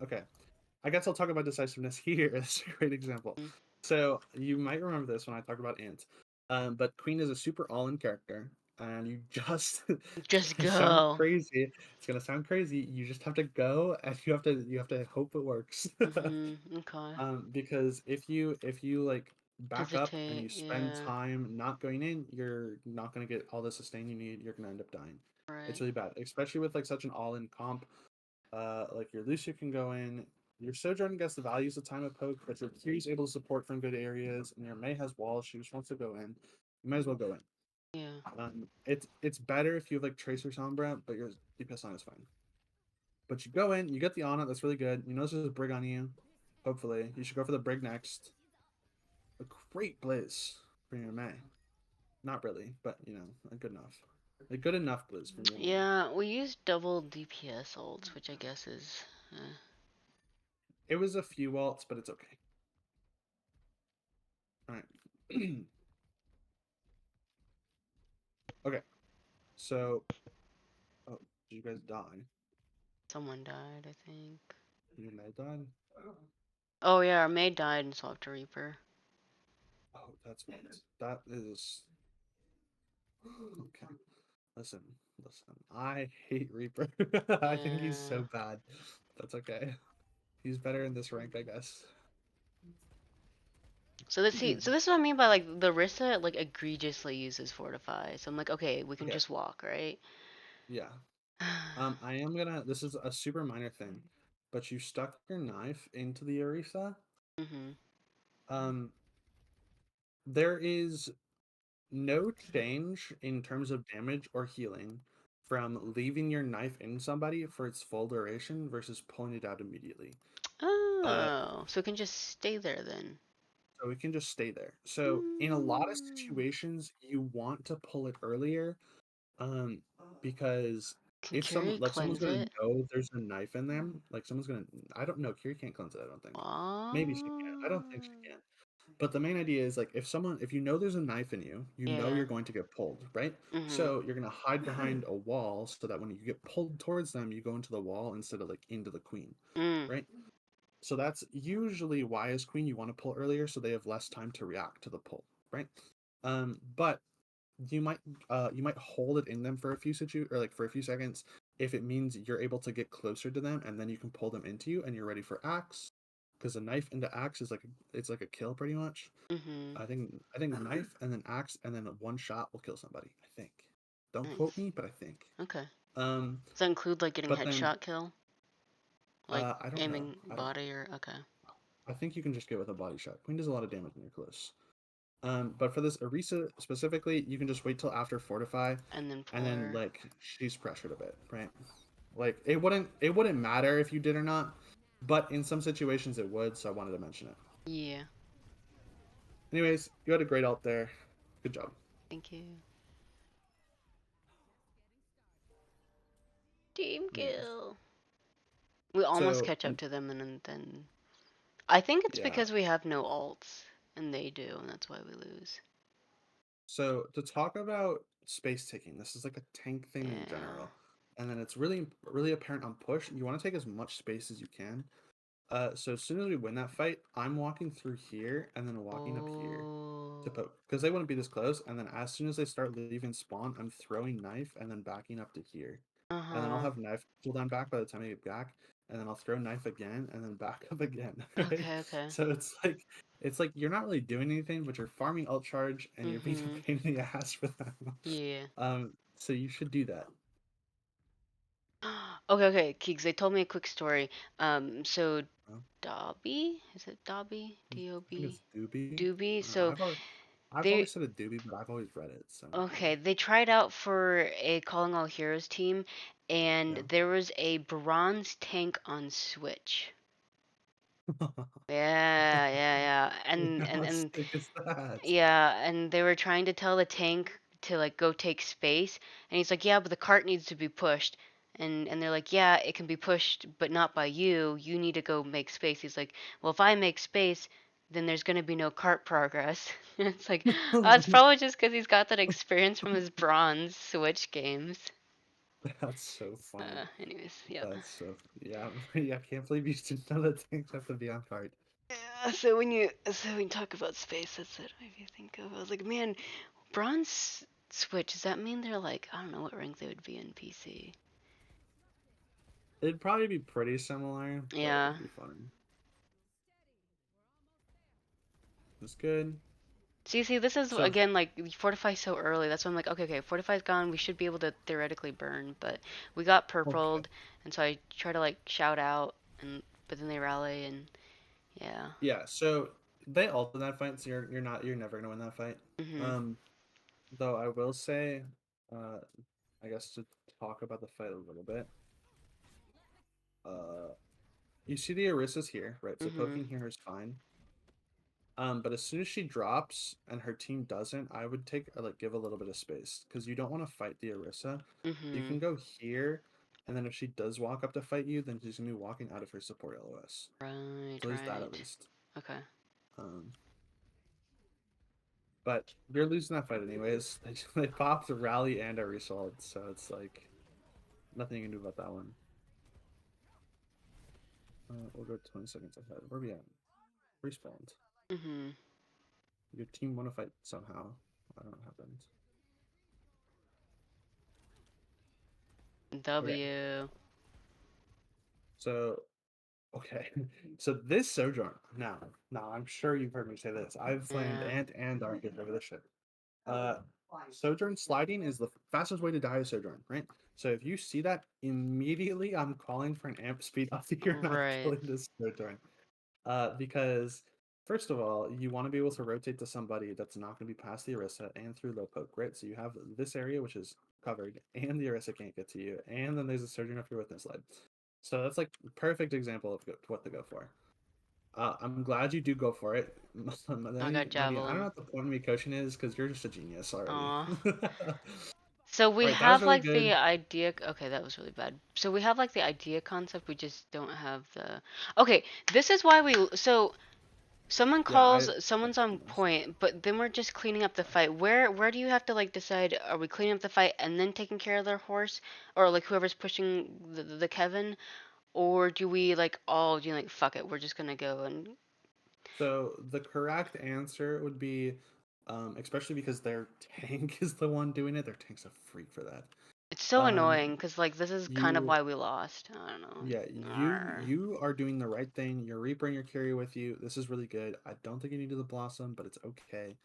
Okay. I guess I'll talk about decisiveness here. It's a great example. Mm. So you might remember this when I talked about Ant. But Queen is a super all-in character, and you just it's Just gonna sound go. crazy. It's gonna sound crazy. You just have to go, and you have to hope it works. Mm-hmm. Okay. Because if you like back up and you Hesitate. spend Yeah. time not going in, you're not gonna get all the sustain you need. You're gonna end up dying. It's Right. really bad, especially with like such an all-in comp. Like your Lucio can go in. Your Sojourn gets the values of time of poke, but your Q's able to support from good areas, and your May has walls. She just wants to go in. You might as well go in. Yeah. It's better if you have like Tracer Sombra, but your DPS on is fine. But you go in, you get the Honor, that's really good. You know there's a Brig on you. Hopefully. You should go for the Brig next. A great Blizz. from your May. Not really, but you know, good enough. A good enough Blizz from your May. Yeah, we used double DPS ults, which I guess is. It was a few ults, but it's okay. All right. Okay. So, oh, did you guys die? Someone died, I think. Your May died. Oh yeah, our maid died and swapped to Reaper. Oh, that's what. That is. Okay. Listen. I hate Reaper. I think he's Yeah. so bad. That's okay. He's better in this rank, I guess. So so this is what I mean by like the Rissa like egregiously uses Fortify. So I'm like, okay, we can Okay. just walk, right? Yeah. I am gonna. This is a super minor thing, but you stuck your knife into the Orisa. Mhm. Um, there is no change in terms of damage or healing from leaving your knife in somebody for its full duration versus pulling it out immediately. Oh, so it can just stay there then. So we can just stay there. So in a lot of Mm. situations, you want to pull it earlier, um, because Can if Curie someone's cleanse gonna it? know there's a knife in them, like someone's gonna. I don't know. Curie can't cleanse it. I don't think. Maybe she can. I don't think she Oh. can. But the main idea is like if you know there's a knife in you, you know Yeah. you're going to get pulled, right? Mhm. So you're gonna hide behind a wall so that when you get pulled towards them, you go into the wall instead of like into the queen, Mm. right? So that's usually why as queen you want to pull earlier so they have less time to react to the pull, right? But you might you might hold it in them for a few or like for a few seconds if it means you're able to get closer to them and then you can pull them into you and you're ready for axe because a knife into axe is like it's like a kill pretty much. Mhm. I think knife and then axe and then one shot will kill somebody. I think. Don't quote Nice. me, but I think. Okay. Um, Does that include like getting but then headshot kill? Like I don't know. aiming body or okay. I think you can just get with a body shot. Queen does a lot of damage when you're close. But for this Orisa specifically, you can just wait till after fortify, And then and pull then her. like she's pressured a bit, right? Like it wouldn't matter if you did or not, but in some situations it would. So I wanted to mention it. Yeah. Anyways, you had a great ult there. Good job. Thank you. Team Anyways, kill. We almost so catch up to them and then I think it's yeah. because we have no alts and they do and that's why we lose. So to talk about space taking, this is like a tank thing in Yeah. general, and then it's really apparent on push. You want to take as much space as you can. So as soon as we win that fight, I'm walking through here and then walking up here to Oh. poke because they wouldn't be this close. And then as soon as they start leaving spawn, I'm throwing knife and then backing up to here, and then I'll Uh-huh. have knife cooldown back by the time I get back, and then I'll throw knife again and then back up again. Right? Okay, okay. So it's like you're not really doing anything, but you're farming ult charge and you're being a Mhm. pain in the ass for them. Yeah. So you should do that. Okay, okay, Keegs, they told me a quick story. So Well, Dobby? Is it Dobby? I think D-O-B? it's doobie. Doobie? Uh, So I've always, I've they always said a doobie, but I've always read it. So okay, they tried out for a Calling All Heroes team and yeah. there was a bronze tank on Switch. Yeah. Yeah, yeah, yeah. How sick is that? Yeah, and they were trying to tell the tank to like go take space, and he's like, "Yeah, but the cart needs to be pushed." And they're like, "Yeah, it can be pushed, but not by you. You need to go make space." He's like, "Well, if I make space, then there's going to be no cart progress." It's like, that's probably just because he's got that experience from his bronze Switch games. That's so funny. Anyways, yeah. That's so yeah. Yeah, I can't believe you didn't know that things have to be on card. Yeah, so when you talk about space, that's what it made me think of. I was like, man, bronze Switch, does that mean they're like, I don't know what rank they would be in PC? It'd probably be pretty similar, but Yeah. it'd be funny. It's good. See, this is So again like you fortify so early. That's why I'm like, okay, okay, fortify's gone. We should be able to theoretically burn, but we got okay. purpled, and so I try to like shout out, and but then they rally, and yeah. Yeah, so they ulted that fight, so you're never gonna win that fight. Mhm. Um, though I will say, uh, I guess to talk about the fight a little bit. Uh, you see the Orisa's here, right? So Mhm. poking here is fine. But as soon as she drops and her team doesn't, I would give a little bit of space because you don't want to fight the Orisa. You can go here, and then if she does walk up to fight you, then she's gonna be walking out of her support LOS. Right, So there's that at right. least. Okay. But you're losing that fight anyways. They popped a rally and a result, so it's like nothing you can do about that one. We'll go 20 seconds ahead. Where are we at? Respawned. Mhm. Your team won a fight somehow. I don't know what happened. W. So, okay. So this Sojourn, now I'm sure you've heard me say this. I've flamed Yeah. Ant and Darkus over this shit. Sojourn sliding is the fastest way to die of Sojourn, right? So if you see that, immediately I'm calling for an amp speed up if you're not Right. killing this Sojourn. Because first of all, you want to be able to rotate to somebody that's not going to be past the Orisa and through low poke, right? So you have this area which is covered, and the Orisa can't get to you, and then there's a Sojourn up here with this lead. So that's like perfect example of what to go for. I'm glad you do go for it. I got I don't know javelin. what the point of me coaching is because you're just a genius already. Aw. So we Alright, that was have really like the good. idea. Okay, that was really bad. So we have like the idea concept. We just don't have the. Okay, this is why we. So someone calls. Someone's on point, but then we're just cleaning up the fight. Where do you have to like decide? Are we cleaning up the fight and then taking care of their horse, or like whoever's pushing the Kevin, or do we like all do like fuck it? We're just gonna go and. So the correct answer would be, especially because their tank is the one doing it. Their tank's a freak for that. It's so annoying because like this is kind of You why we lost. I don't know. Yeah, you are doing the right thing. You're Reaper and your carry with you. This is really good. I don't think you need to the Blossom, but it's okay.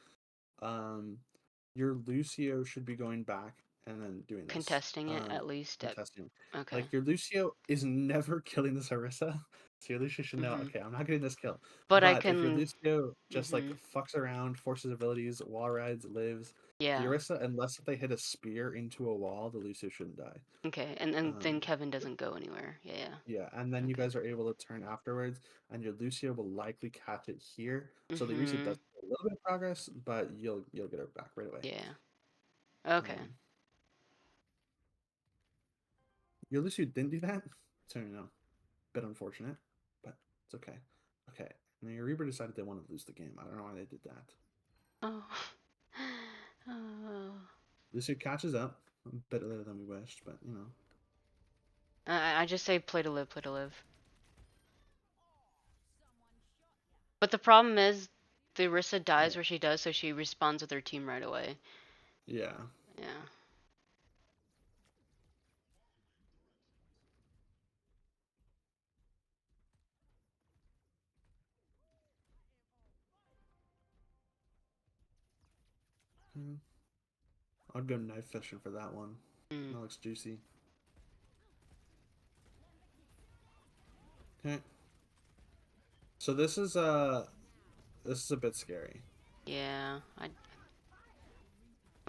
Um, your Lucio should be going back and then doing this. Contesting it at least. Contesting. Okay. Like your Lucio is never killing this Harissa. So your Lucio should know, okay, I'm not getting this kill. But I But if your can. Lucio just like fucks around, forces abilities, wall rides, lives, the Yeah. Orisa, unless they hit a spear into a wall, the Lucio shouldn't die. Okay, and then Kevin doesn't go anywhere. Yeah, yeah. Yeah, and then you Okay. guys are able to turn afterwards, and your Lucio will likely catch it here. So the Lucio Mhm. does a little bit of progress, but you'll get her back right away. Yeah. Okay. Your Lucio didn't do that, so bit unfortunate, but it's okay. Okay, and then your Reaper decided they wanted to lose the game. I don't know why they did that. Oh. Oh. Lucio catches up a bit later than we wished, but I just say play to live, play to live. But the problem is, the Orisa dies where she does, so she respawns with her team right away. Yeah. Yeah. I'd go knife fishing for that one. Mm. That looks juicy. Okay. So this is a bit scary. Yeah. I'm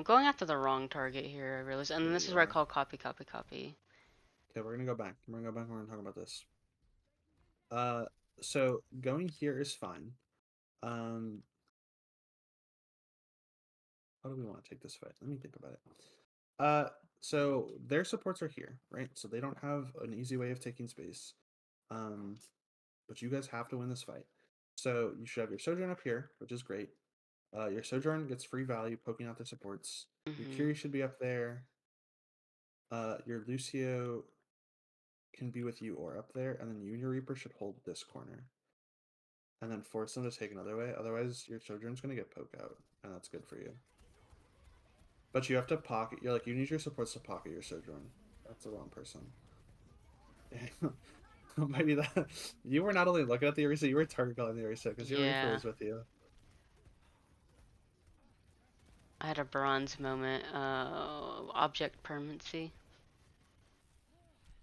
going after the wrong target here, I realize. And Yeah, this you is where I are. call copy, copy, copy. Okay, we're gonna go back. We're gonna go back. We're gonna talk about this. So going here is fine. How do we want to take this fight? Let me think about it. So their supports are here, right? So they don't have an easy way of taking space. But you guys have to win this fight. So you should have your Sojourn up here, which is great. Your Sojourn gets free value poking out the supports. Your Curie should be up there. Your Lucio can be with you or up there, and then you and your Reaper should hold this corner. And then force them to take another way. Otherwise, your Sojourn's going to get poke out, and that's good for you. But you have to pocket. You need your supports to pocket your Sojourn. That's the wrong person. Maybe that you were not only looking at the Orisa, you were target calling the Orisa because your Reaper was with you. I had a bronze moment. Object permanency.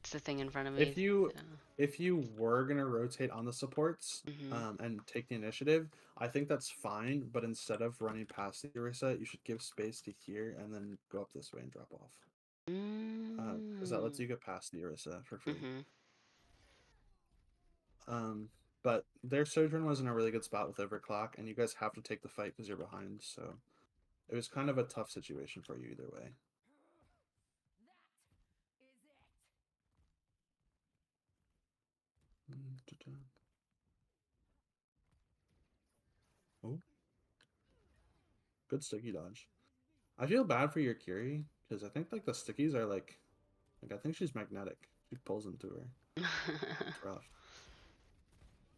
It's the thing in front of me. If you were gonna rotate on the supports, and take the initiative, I think that's fine. But instead of running past the Orisa, you should give space to here and then go up this way and drop off. Because that lets you get past the Orisa for free. But their Sojourn was in a really good spot with overclock, and you guys have to take the fight because you're behind. So it was kind of a tough situation for you either way. Oh, good sticky dodge. I feel bad for your Curie because I think like the stickies are like I think she's magnetic. She pulls them to her. It's rough.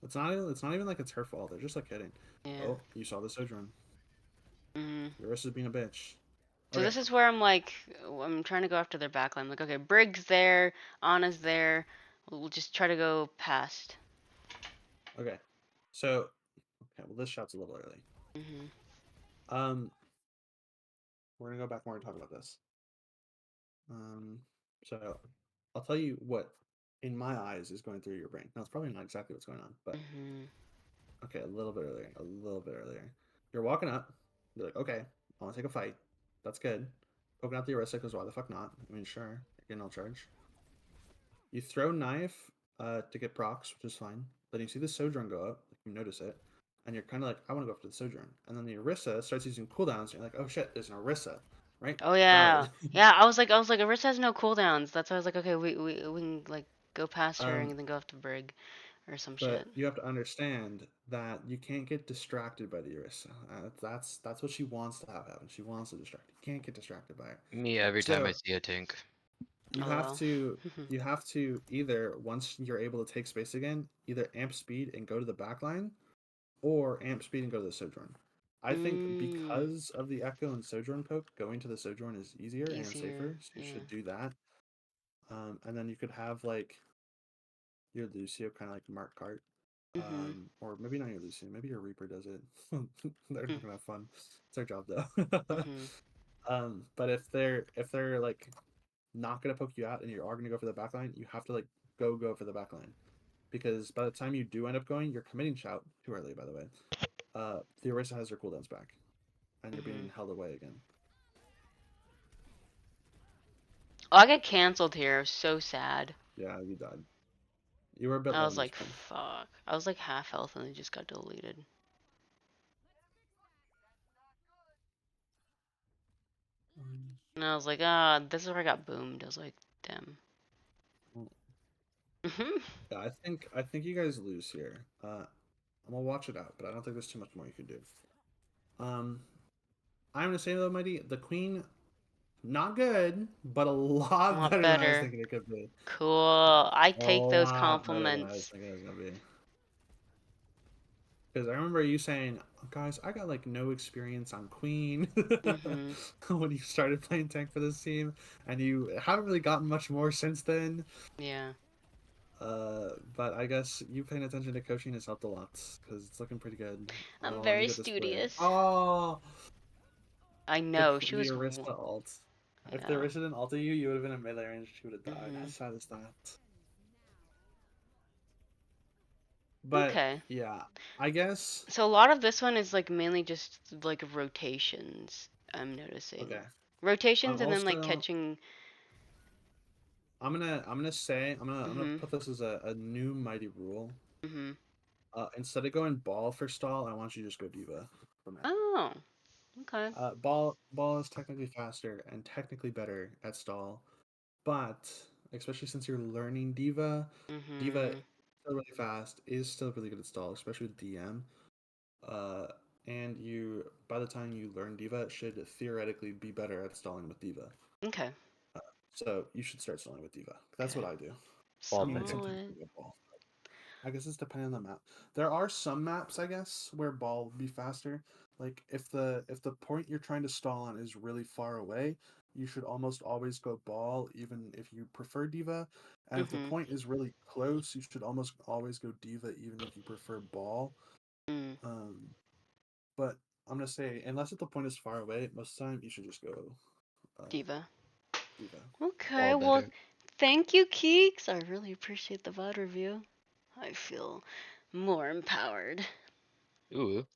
It's not even like it's her fault. They're just like hitting. Yeah. Oh, you saw the Sojourn. Mm-hmm. Your wrist is being a bitch. So Okay. this is where I'm like, I'm trying to go after their backline. I'm like, okay, Brig's there, Anna's there. We'll just try to go past. Okay. So, okay, well, this shot's a little early. Mm-hmm. We're gonna go back more and talk about this. So I'll tell you what, in my eyes, is going through your brain. Now, it's probably not exactly what's going on, but Mm-hmm. okay, a little bit earlier. A little bit earlier. You're walking up. You're like, okay, I want to take a fight. That's good. Poking out the Orisa, because why the fuck not? I mean, sure, you're getting all charge. You throw knife to get procs, which is fine. Then you see the Sojourn go up, like you notice it, and you're kind of like, I want to go after the Sojourn. And then the Orisa starts using cooldowns, and you're like, oh shit, there's an Orisa, right? Oh yeah, Valid. yeah. I was like, Arista has no cooldowns. That's why I was like, okay, we can like go past her Um, and then go after Brig, or some but shit. you have to understand that you can't get distracted by the Orisa. That's what she wants to have happen. She wants to distract. You can't get distracted by her. Me every time I So see a tank. you have LOL. to either once you're able to take space again, either amp speed and go to the back line, or amp speed and go to the Sojourn. I think Mm, because of the Echo and Sojourn poke, going to the Sojourn is easier and easier. safer, so you Yeah. should do that. And then you could have like your Lucio kind of like Mark Cart. Mhm. Or maybe not your Lucio, maybe your Reaper does it. They're Mm. not gonna have fun. It's their job though. Mhm. But if they're like not gonna poke you out and you are gonna go for the backline, you have to like go for the backline. Because by the time you do end up going, you're committing shout too early, by the way. The Orisa has her cooldowns back. And you're being Mhm. held away again. Oh, I got canceled here. I was so sad. Yeah, you died. You were a bit I low was in this like, one. fuck. I was like half health and it just got deleted. And I was like, this is where I got boomed. I was like, damn. Well, Mhm. yeah, I think you guys lose here. I'm gonna watch it out, but I don't think there's too much more you can do. Um, I'm gonna say though, Mighty, the Queen, not good, but a A lot lot better than I was better. thinking it could be. Cool. I A take those lot better than I was compliments. thinking it was gonna be. Because I remember you saying, guys, I got like no experience on Queen Mhm. when you started playing tank for this team, and you haven't really gotten much more since then. Yeah. But I guess you paying attention to coaching has helped a lot because it's looking pretty good. I'm Oh, and very you got this play. studious. Oh, I the know. She the was. Arista ult. If the Yeah. Arista didn't ult you, you would have been in melee range. She would have died. How Mhm. sad is that? But Okay. yeah, I guess. So a lot of this one is like mainly just like rotations. I'm Okay. noticing rotations and then like Also, catching. I'm gonna Mhm. put this as a new mighty rule. Mhm. Instead of going ball for stall, I want you to just go diva for map. Oh. Okay. Ball is technically faster and technically better at stall, but especially since you're learning diva, diva is Mhm. still really fast, is still really good at stall, especially with DM. Uh, and you by the time you learn diva, it should theoretically be better at stalling with diva. Okay. So you should start stalling with diva. That's what Okay. I do. I Ball mean, better. sometimes Solid. I go ball. I guess it's depending on the map. There are some maps, I guess, where ball would be faster. Like if the point you're trying to stall on is really far away, you should almost always go ball, even if you prefer diva. And if the Mhm. point is really close, you should almost always go diva, even if you prefer ball. Mm. Um, but I'm gonna say, unless if the point is far away, most of the time you should just go Diva. diva. Okay. All Well, better. thank you, Keeks. I really appreciate the VOD review. I feel more empowered. Ooh.